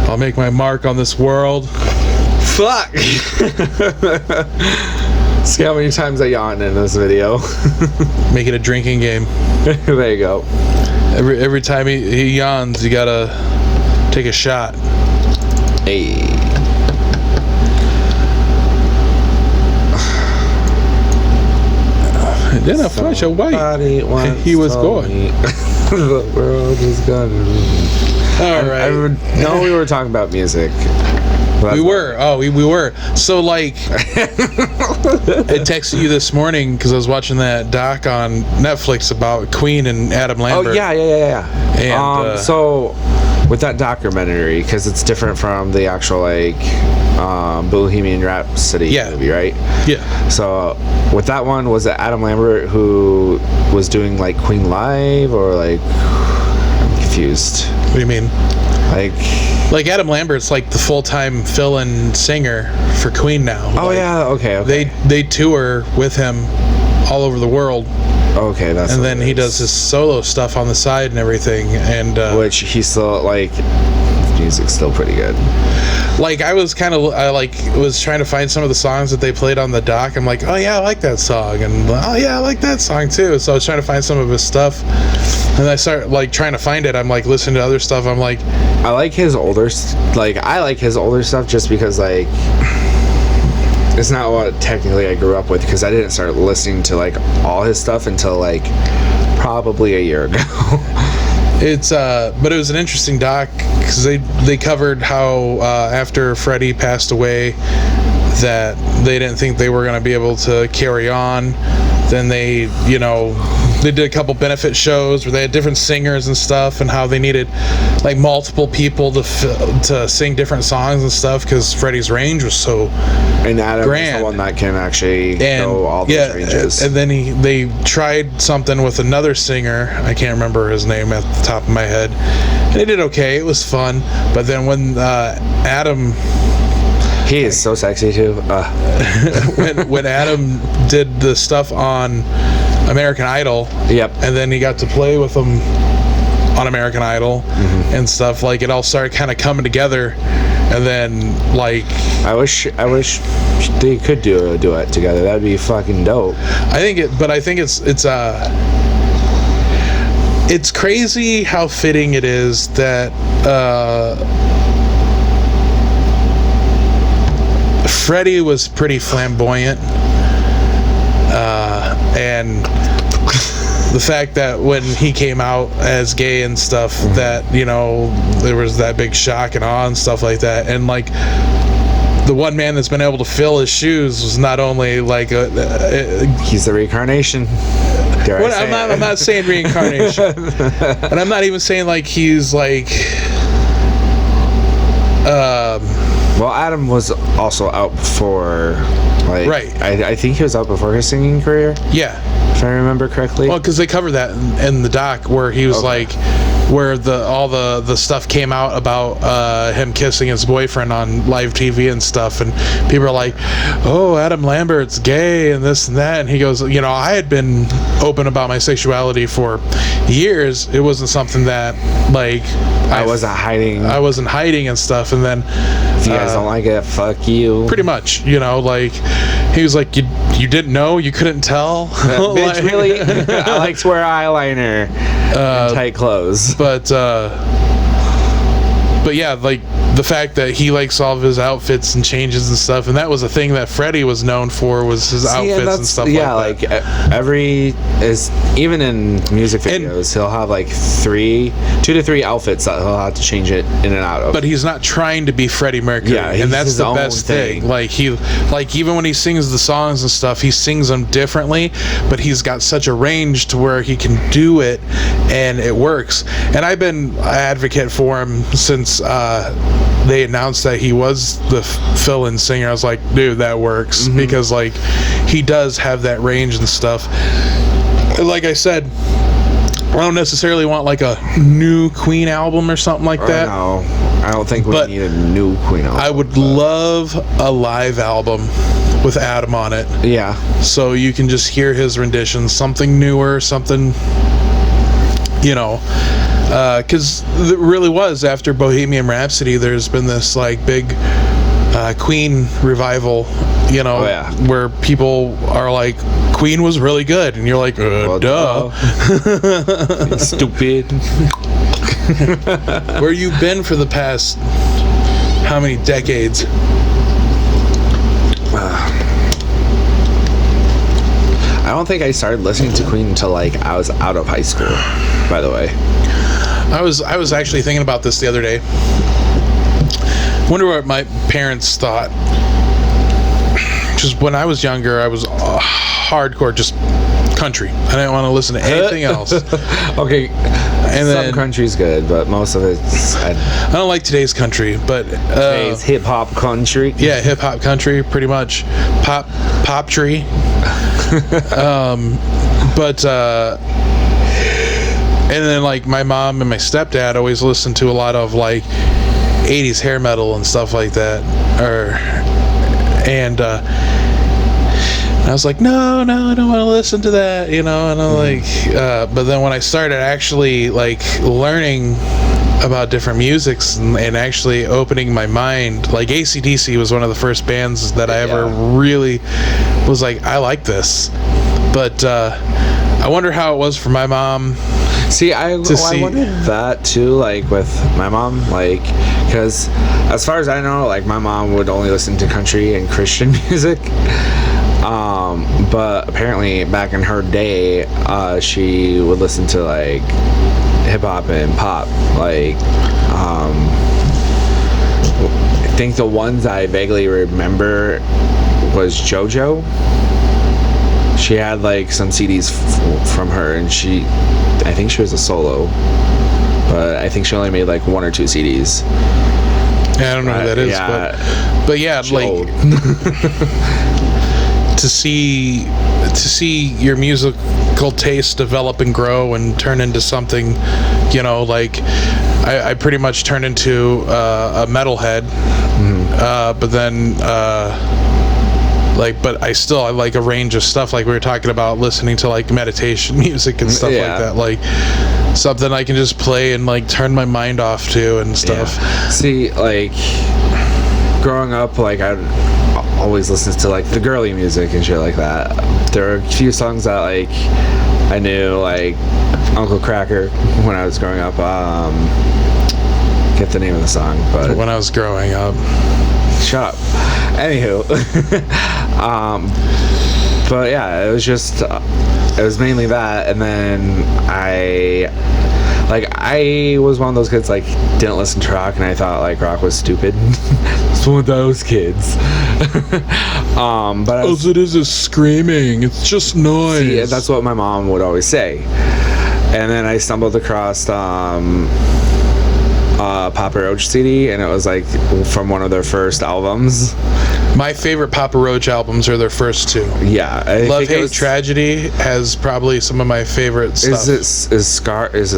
I'll make my mark on this world. Fuck. See how many times I yawned in this video. Make it a drinking game. There you go. Every time he yawns, you gotta take a shot. Hey. Then a flash of white. He was going. The world is gonna. All right. No, we were talking about music. We were. Oh, we were. So, like, I texted you this morning because I was watching that doc on Netflix about Queen and Adam Lambert. Oh, yeah. And, so, with that documentary, because it's different from the actual, like, Bohemian Rhapsody movie, right? Yeah. So, with that one, was it Adam Lambert who was doing, like, Queen Live, or, like, I'm confused. What do you mean? Like Adam Lambert's like the full-time fill-in singer for Queen now. Oh, like, yeah, okay. They tour with him all over the world. Okay, that's. And then he does his solo stuff on the side and everything, and which he still like. His music's still pretty good. Like I was trying to find some of the songs that they played on the doc. I'm like, oh yeah, I like that song, and oh yeah, I like that song too. So I was trying to find some of his stuff, and I start like trying to find it. I'm like listening to other stuff. I'm like, I like his older stuff just because like it's not what technically I grew up with, because I didn't start listening to like all his stuff until like probably a year ago. But it was an interesting doc because they covered how after Freddie passed away that they didn't think they were going to be able to carry on. Then they did a couple benefit shows where they had different singers and stuff, and how they needed like multiple people to sing different songs and stuff because Freddie's range was so and Adam grand. is the one that can actually go all those ranges. And then they tried something with another singer. I can't remember his name at the top of my head. And they did okay. It was fun. But then when Adam... He is so sexy too. when Adam did the stuff on American Idol, yep, and then he got to play with them on American Idol and stuff. Like, it all started kind of coming together, and then like I wish they could do a duet together. That'd be fucking dope. I think it's crazy how fitting it is that Freddie was pretty flamboyant, and the fact that when he came out as gay and stuff, that, you know, there was that big shock and awe and stuff like that, and like the one man that's been able to fill his shoes was not only like he's the reincarnation. I'm not saying reincarnation, and I'm not even saying like he's like well, Adam was also out before, like, right. I think he was out before his singing career. Yeah, if I remember correctly. Well, because they covered that in the doc where he was like, where all the stuff came out about him kissing his boyfriend on live TV and stuff, and people are like, "Oh, Adam Lambert's gay and this and that," and he goes, "You know, I had been open about my sexuality for years. It wasn't something that like I wasn't hiding. I wasn't hiding and stuff." And then, if you guys don't like it, fuck you. Pretty much, you know, like he was like, "You didn't know? You couldn't tell?" Bitch, really? I like to wear eyeliner and tight clothes. But yeah, like the fact that he likes all of his outfits and changes and stuff, and that was a thing that Freddie was known for, was his outfits and stuff like that. Even in music videos, he'll have like 2 to 3 outfits that he'll have to change it in and out of. But he's not trying to be Freddie Mercury, and that's the best thing. Like even when he sings the songs and stuff, he sings them differently, but he's got such a range to where he can do it, and it works. And I've been an advocate for him since they announced that he was the fill-in singer. I was like, dude, that works, because like he does have that range and stuff. And like I said, I don't necessarily want like a new Queen album or something like that. No, I don't think we need a new Queen album. I would love a live album with Adam on it. Yeah. So you can just hear his renditions, something newer, something, you know, because it really was, after Bohemian Rhapsody, there's been this like big Queen revival, you know, where people are like, Queen was really good, and you're like, well, duh. Stupid. Where you been for the past how many decades? I don't think I started listening to Queen until like I was out of high school, by the way. I was actually thinking about this the other day. Wonder what my parents thought. Just when I was younger, I was hardcore just country. I didn't want to listen to anything else. Okay, and some country's good, but most of it's I don't like today's country, but today's hip hop country. Yeah, hip hop country, pretty much. Pop tree. But and then like my mom and my stepdad always listened to a lot of like 80s hair metal and stuff like that, and I was like, no, I don't want to listen to that, you know. And I'm like, but then when I started actually like learning about different musics and actually opening my mind, like AC/DC was one of the first bands that I ever really was like, I like this. But I wonder how it was for my mom. See, I wondered that too, like with my mom, like, because as far as I know, like my mom would only listen to country and Christian music. But apparently back in her day, she would listen to like hip hop and pop. Like, I think the ones I vaguely remember was JoJo. She had like some CDs from her, and I think she was a solo, but I think she only made like 1 or 2 CDs. Yeah, I don't know who that is, but yeah, like to see your musical taste develop and grow and turn into something, you know, like I pretty much turned into a metalhead, but then Like, but I like a range of stuff, like we were talking about, listening to like meditation music and stuff like that, like something I can just play and like turn my mind off to and stuff. See, like growing up, like I'd always listen to like the girly music and shit like that. There are a few songs that like I knew, like Uncle Cracker when I was growing up. Get the name of the song, but when I was growing up. Shut up. Anywho, but yeah, it was just it was mainly that, and then I was one of those kids like didn't listen to rock, and I thought like rock was stupid. It's one of those kids. But all it is screaming. It's just noise. See, that's what my mom would always say. And then I stumbled across Papa Roach CD, and it was like from one of their first albums. My favorite Papa Roach albums are their first two. Yeah, Love, Hate, Tragedy has probably some of my favorite stuff. Is it Scars?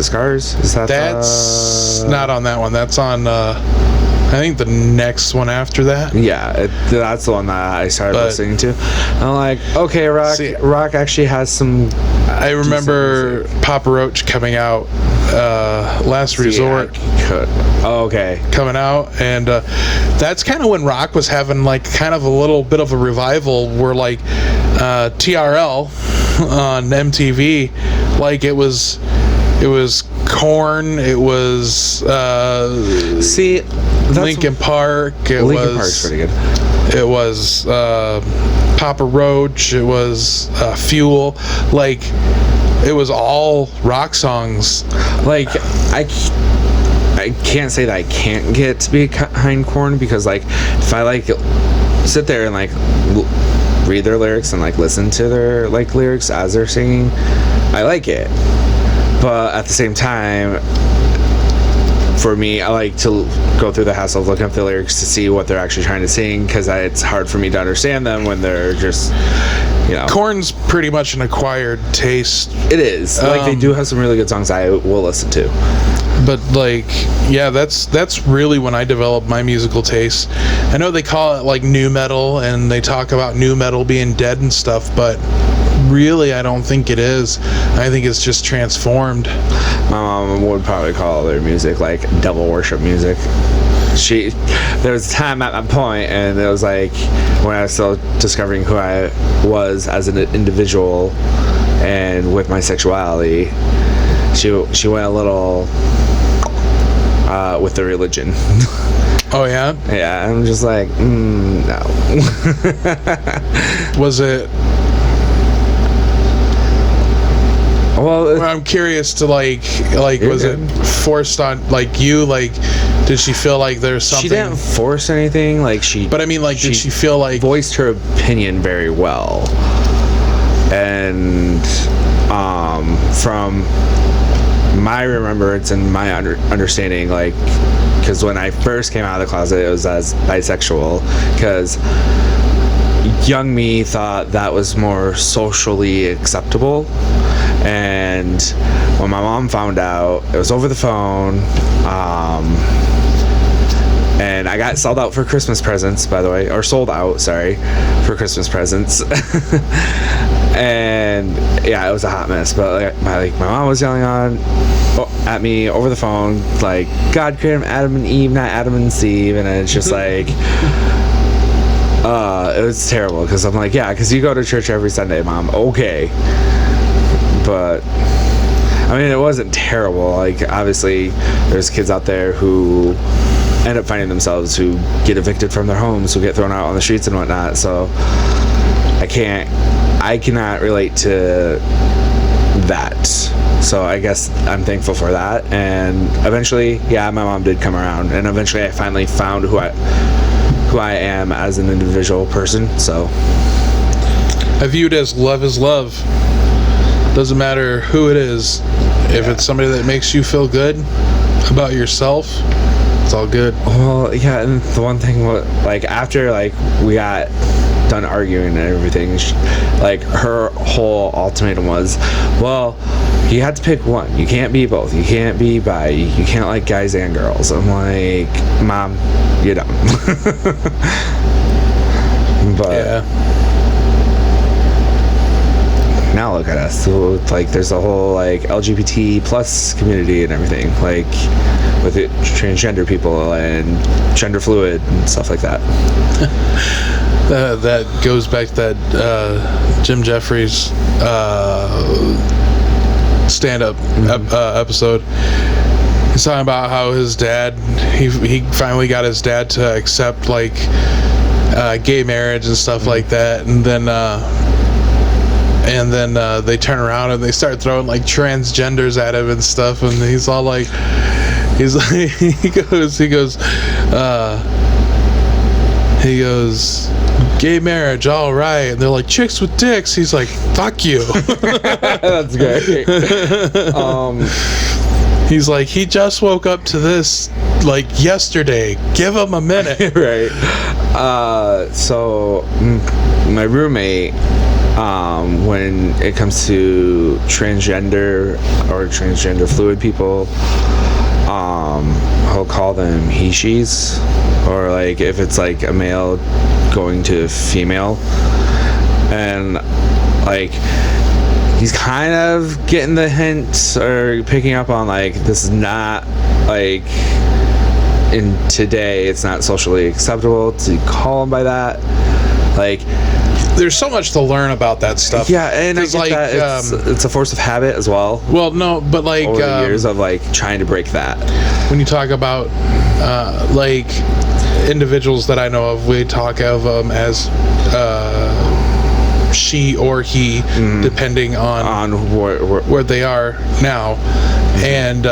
Is that that's not on that one? That's on I think the next one after that. Yeah, that's the one that I started listening to. I'm like, okay, rock actually has some. I remember Papa Roach coming out, Last Resort. Oh, okay. Coming out, and that's kind of when rock was having like kind of a little bit of a revival, where like TRL on MTV, like it was Korn, it was Linkin Park, Linkin Park's pretty good. It was Papa Roach, it was Fuel, like it was all rock songs. Like I can't say that I can't get to be behind Korn, because like if I like sit there and like read their lyrics and like listen to their like lyrics as they're singing, I like it. But at the same time, for me, I like to go through the hassle of looking up the lyrics to see what they're actually trying to sing, because it's hard for me to understand them when they're just, you know. Korn's pretty much an acquired taste. It is. Like, they do have some really good songs I will listen to. But, like, yeah, that's really when I developed my musical taste. I know they call it, like, nu metal, and they talk about nu metal being dead and stuff, but really, I don't think it is. I think it's just transformed. My mom would probably call their music like devil worship music. There was a time at that point, and it was like when I was still discovering who I was as an individual and with my sexuality. She went a little with the religion. Oh yeah? Yeah, I'm just like, no. Was it? Well, I'm curious to like was it forced on like you? Like, did she feel like there's something? She didn't force anything. Like But I mean, like, did she feel like voiced her opinion very well? And from my remembrance and my understanding, like, because when I first came out of the closet, it was as bisexual, because young me thought that was more socially acceptable. And when my mom found out, it was over the phone, and I got sold out for Christmas presents, by the way, or sold out, sorry, for Christmas presents. And yeah, it was a hot mess. But my mom was yelling at me over the phone, like, God created Adam and Eve, not Adam and Steve. And it's just like, it was terrible, because I'm like, yeah, because you go to church every Sunday, Mom. Okay. But I mean, it wasn't terrible. Like, obviously there's kids out there who end up finding themselves, who get evicted from their homes, who get thrown out on the streets and whatnot. So I cannot relate to that. So I guess I'm thankful for that. And eventually, yeah, my mom did come around, and eventually I finally found who I am as an individual person. So I view it as love is love. Doesn't matter who it is. If it's somebody that makes you feel good about yourself, it's all good. Well, yeah, and the one thing, like, after, like, we got done arguing and everything, like, her whole ultimatum was, well, you have to pick one. You can't be both. You can't be bi. You can't like guys and girls. I'm like, Mom, you're dumb. But yeah. now look at us. So, like, there's a whole like LGBT plus community and everything, like with it, transgender people and gender fluid and stuff like that. That goes back to that Jim Jeffries stand-up episode. He's talking about how his dad, he finally got his dad to accept like gay marriage and stuff like that, and then they turn around and they start throwing like transgenders at him and stuff, and he's all like, he goes, gay marriage, all right. And they're like, chicks with dicks. He's like, fuck you. That's great. He's like, he just woke up to this like yesterday. Give him a minute. Right. So my roommate, when it comes to transgender or transgender fluid people, he'll call them he, she's, or like if it's like a male going to a female, and like he's kind of getting the hint or picking up on like this is not like in today it's not socially acceptable to call him by that. Like there's so much to learn about that stuff. Yeah, and I get like, that it's a force of habit as well. Well, no, but like over the years of like trying to break that. When you talk about like individuals that I know of, we talk of as she or he, depending on where they are now, and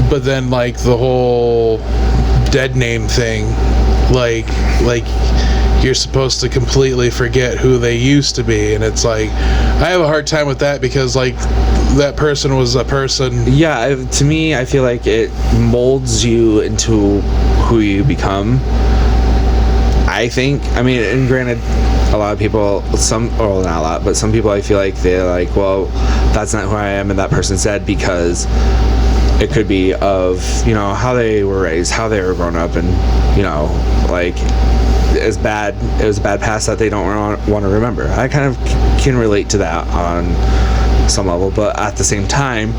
but then like the whole dead name thing, like you're supposed to completely forget who they used to be, and it's like I have a hard time with that because like that person was a person. Yeah, to me, I feel like it molds you into who you become. I think. I mean, and granted, a lot of people, not a lot, but some people, I feel like they're like, well, that's not who I am, and that person's dead because it could be of, you know, how they were raised, how they were grown up, and, you know, like it was a bad past that they don't want to remember. I kind of can relate to that on some level, but at the same time,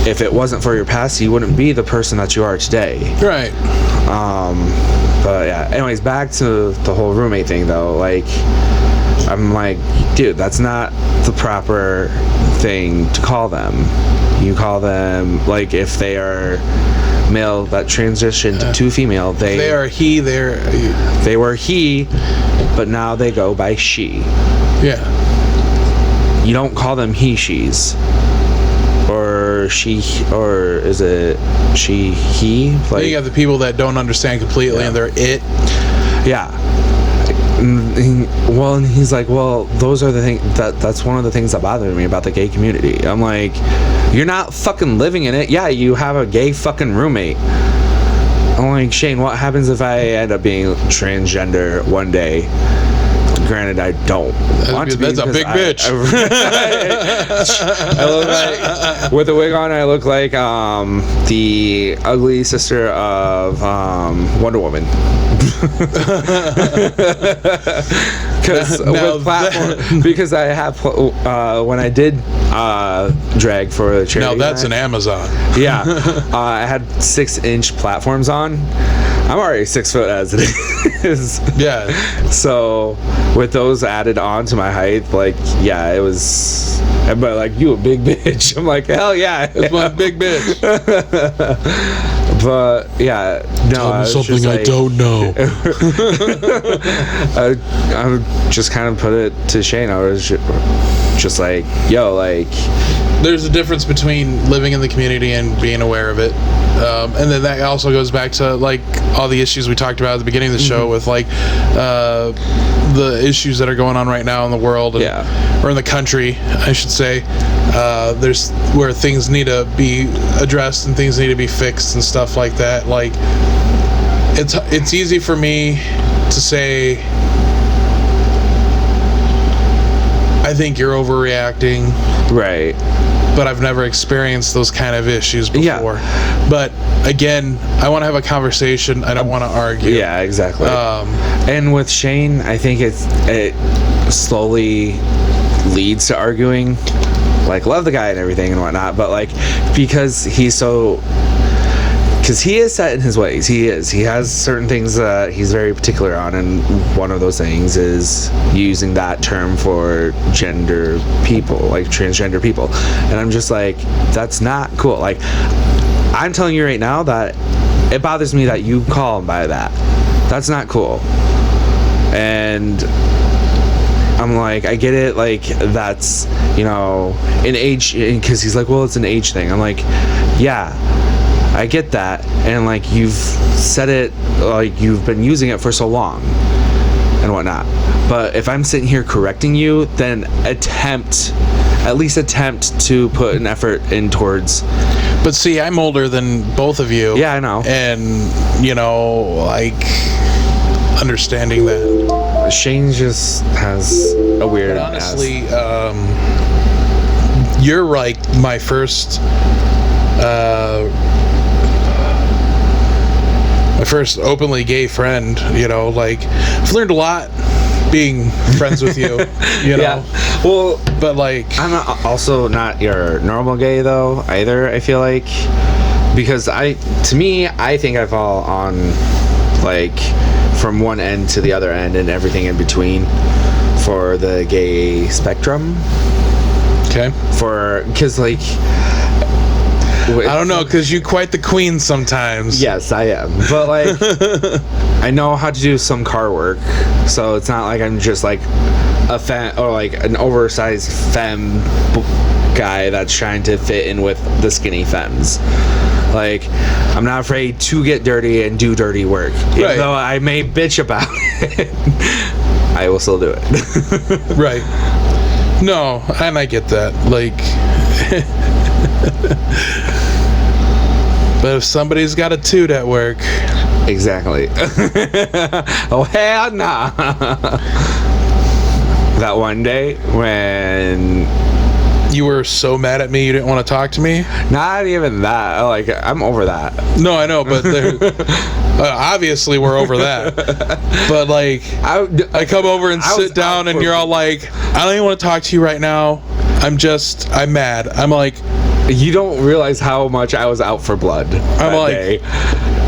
if it wasn't for your past, you wouldn't be the person that you are today. Right. But yeah, anyways, back to the whole roommate thing though. Like, I'm like, dude, that's not the proper thing to call them. You call them, like, if they are male that transitioned to female, they were he, but now they go by she. Yeah. You don't call them he, she's, or she, or is it she, he? Like, you got the people that don't understand completely, and they're it. Yeah. Well, and he's like, well, those are the things that's one of the things that bother me about the gay community. I'm like, you're not fucking living in it. Yeah, you have a gay fucking roommate. I'm like, Shane, what happens if I end up being transgender one day? Granted, I don't want to be. That's a big bitch. I look like, with a wig on, I look like the ugly sister of Wonder Woman. Because I have when I did drag for the charity. Now that's an Amazon. Yeah, I had 6-inch platforms on. I'm already 6 foot as it is. Yeah. So with those added on to my height, like, yeah, it was. But like, you a big bitch. I'm like, hell yeah. That's my big bitch. But yeah, no. Tell me something I don't know. I just kind of put it to Shane. I was just like, yo, like, there's a difference between living in the community and being aware of it, and then that also goes back to like all the issues we talked about at the beginning of the show with like the issues that are going on right now in the world, and, or in the country, I should say. There's where things need to be addressed and things need to be fixed and stuff like that. Like, it's easy for me to say, I think you're overreacting. Right. But I've never experienced those kind of issues before. Yeah. But again, I want to have a conversation. I don't want to argue. Yeah, exactly. And with Shane, I think slowly leads to arguing. Like, love the guy and everything and whatnot, but like, because he is set in his ways. He has certain things that he's very particular on, and one of those things is using that term for gender people, like transgender people. And I'm just like, that's not cool. Like, I'm telling you right now that it bothers me that you call him by that. That's not cool. And I'm like, I get it, like, that's, an age, because he's like, well, it's an age thing. I'm like, yeah, I get that, and like, you've said it, like, you've been using it for so long and whatnot. But if I'm sitting here correcting you, then at least attempt to put an effort in towards. But see, I'm older than both of you. Yeah, I know. And like, understanding that. Shane just has a weird. But honestly, you're like my first openly gay friend. Like, I've learned a lot being friends with you. Yeah. Well, but like, I'm also not your normal gay though either. I feel like, because I think I fall on, like, from one end to the other end and everything in between for the gay spectrum. Okay. Because like, I don't know, because you're quite the queen sometimes. Yes, I am. But like, I know how to do some car work, so it's not like I'm just like a femme, or like an oversized femme guy that's trying to fit in with the skinny femmes. Like, I'm not afraid to get dirty and do dirty work. Even though I may bitch about it, I will still do it. Right. No, and I get that. Like, but if somebody's got a toot at work. Exactly. Oh, hell nah. That one day when you were so mad at me you didn't want to talk to me? Not even that. Like, I'm over that. No, I know, but obviously we're over that. But like, I come over and sit down and you're all like, I don't even want to talk to you right now. I'm mad. I'm like, you don't realize how much I was out for blood. I'm like, day.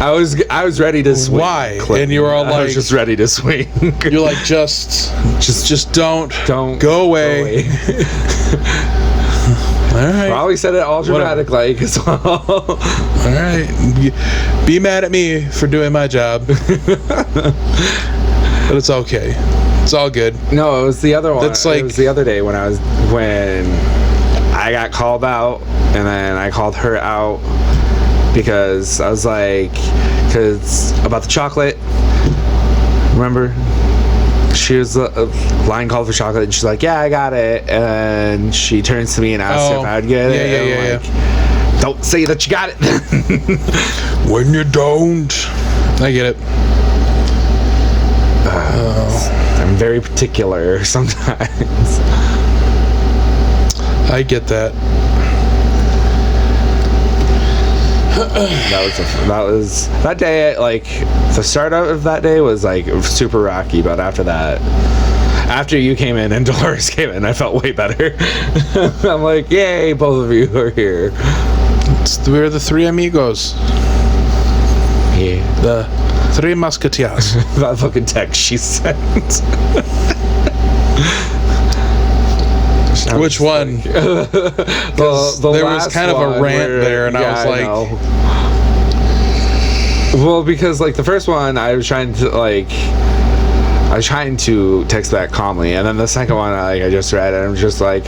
I was ready to swing. Why? Clinton. And you were all like, I was just ready to swing. You're like, just don't go away. All right. Probably said it all dramatic like as well. All right. Be mad at me for doing my job. But it's okay. It's all good. No, it was the other one. That's like, it was the other day when I got called out, and then I called her out because I was like, because about the chocolate. Remember? She was line called for chocolate, and she's like, yeah, I got it. And she turns to me and asks if I'd get it. Yeah. Don't say that you got it. When you don't. I get it. I'm very particular sometimes. I get that. That day, like, the start of that day was like super rocky, but after you came in and Dolores came in, I felt way better. I'm like, yay, both of you are here. We're the three amigos. Yeah. The three musketeers. That fucking text she sent. Which one? Like, there was kind of a rant there, and I was like, well, because like the first one, I was trying to text back calmly, and then the second one, I just read it, and I'm just like,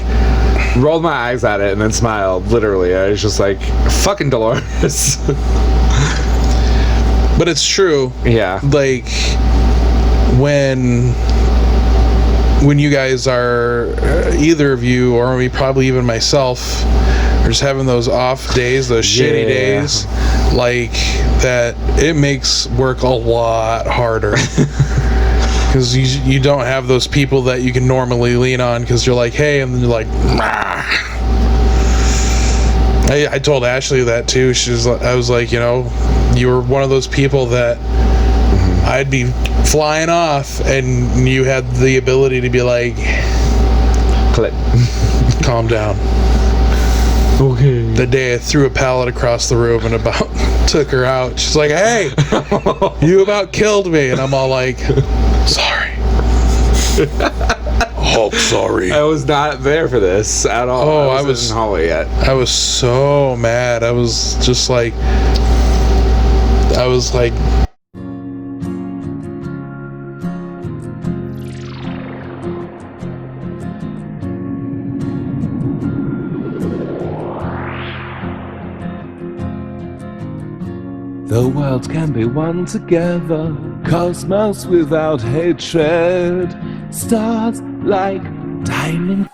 rolled my eyes at it, and then smiled. Literally, I was just like, fucking Dolores. But it's true. Yeah. Like, when you guys are, either of you, or maybe probably even myself, are just having those off days, those shitty days, like, that, it makes work a lot harder. Because you don't have those people that you can normally lean on, because you're like, hey, and then you're like, nah. I told Ashley that too. I was like, you were one of those people that I'd be flying off, and you had the ability to be like, Click. calm down. Okay. The day I threw a pallet across the room and about took her out. She's like, hey, you about killed me. And I'm all like, sorry. Oh, sorry. I was not there for this at all. Oh, I was in the hallway yet. I was so mad. I was just like, The world can be one together, cosmos without hatred. Stars like diamond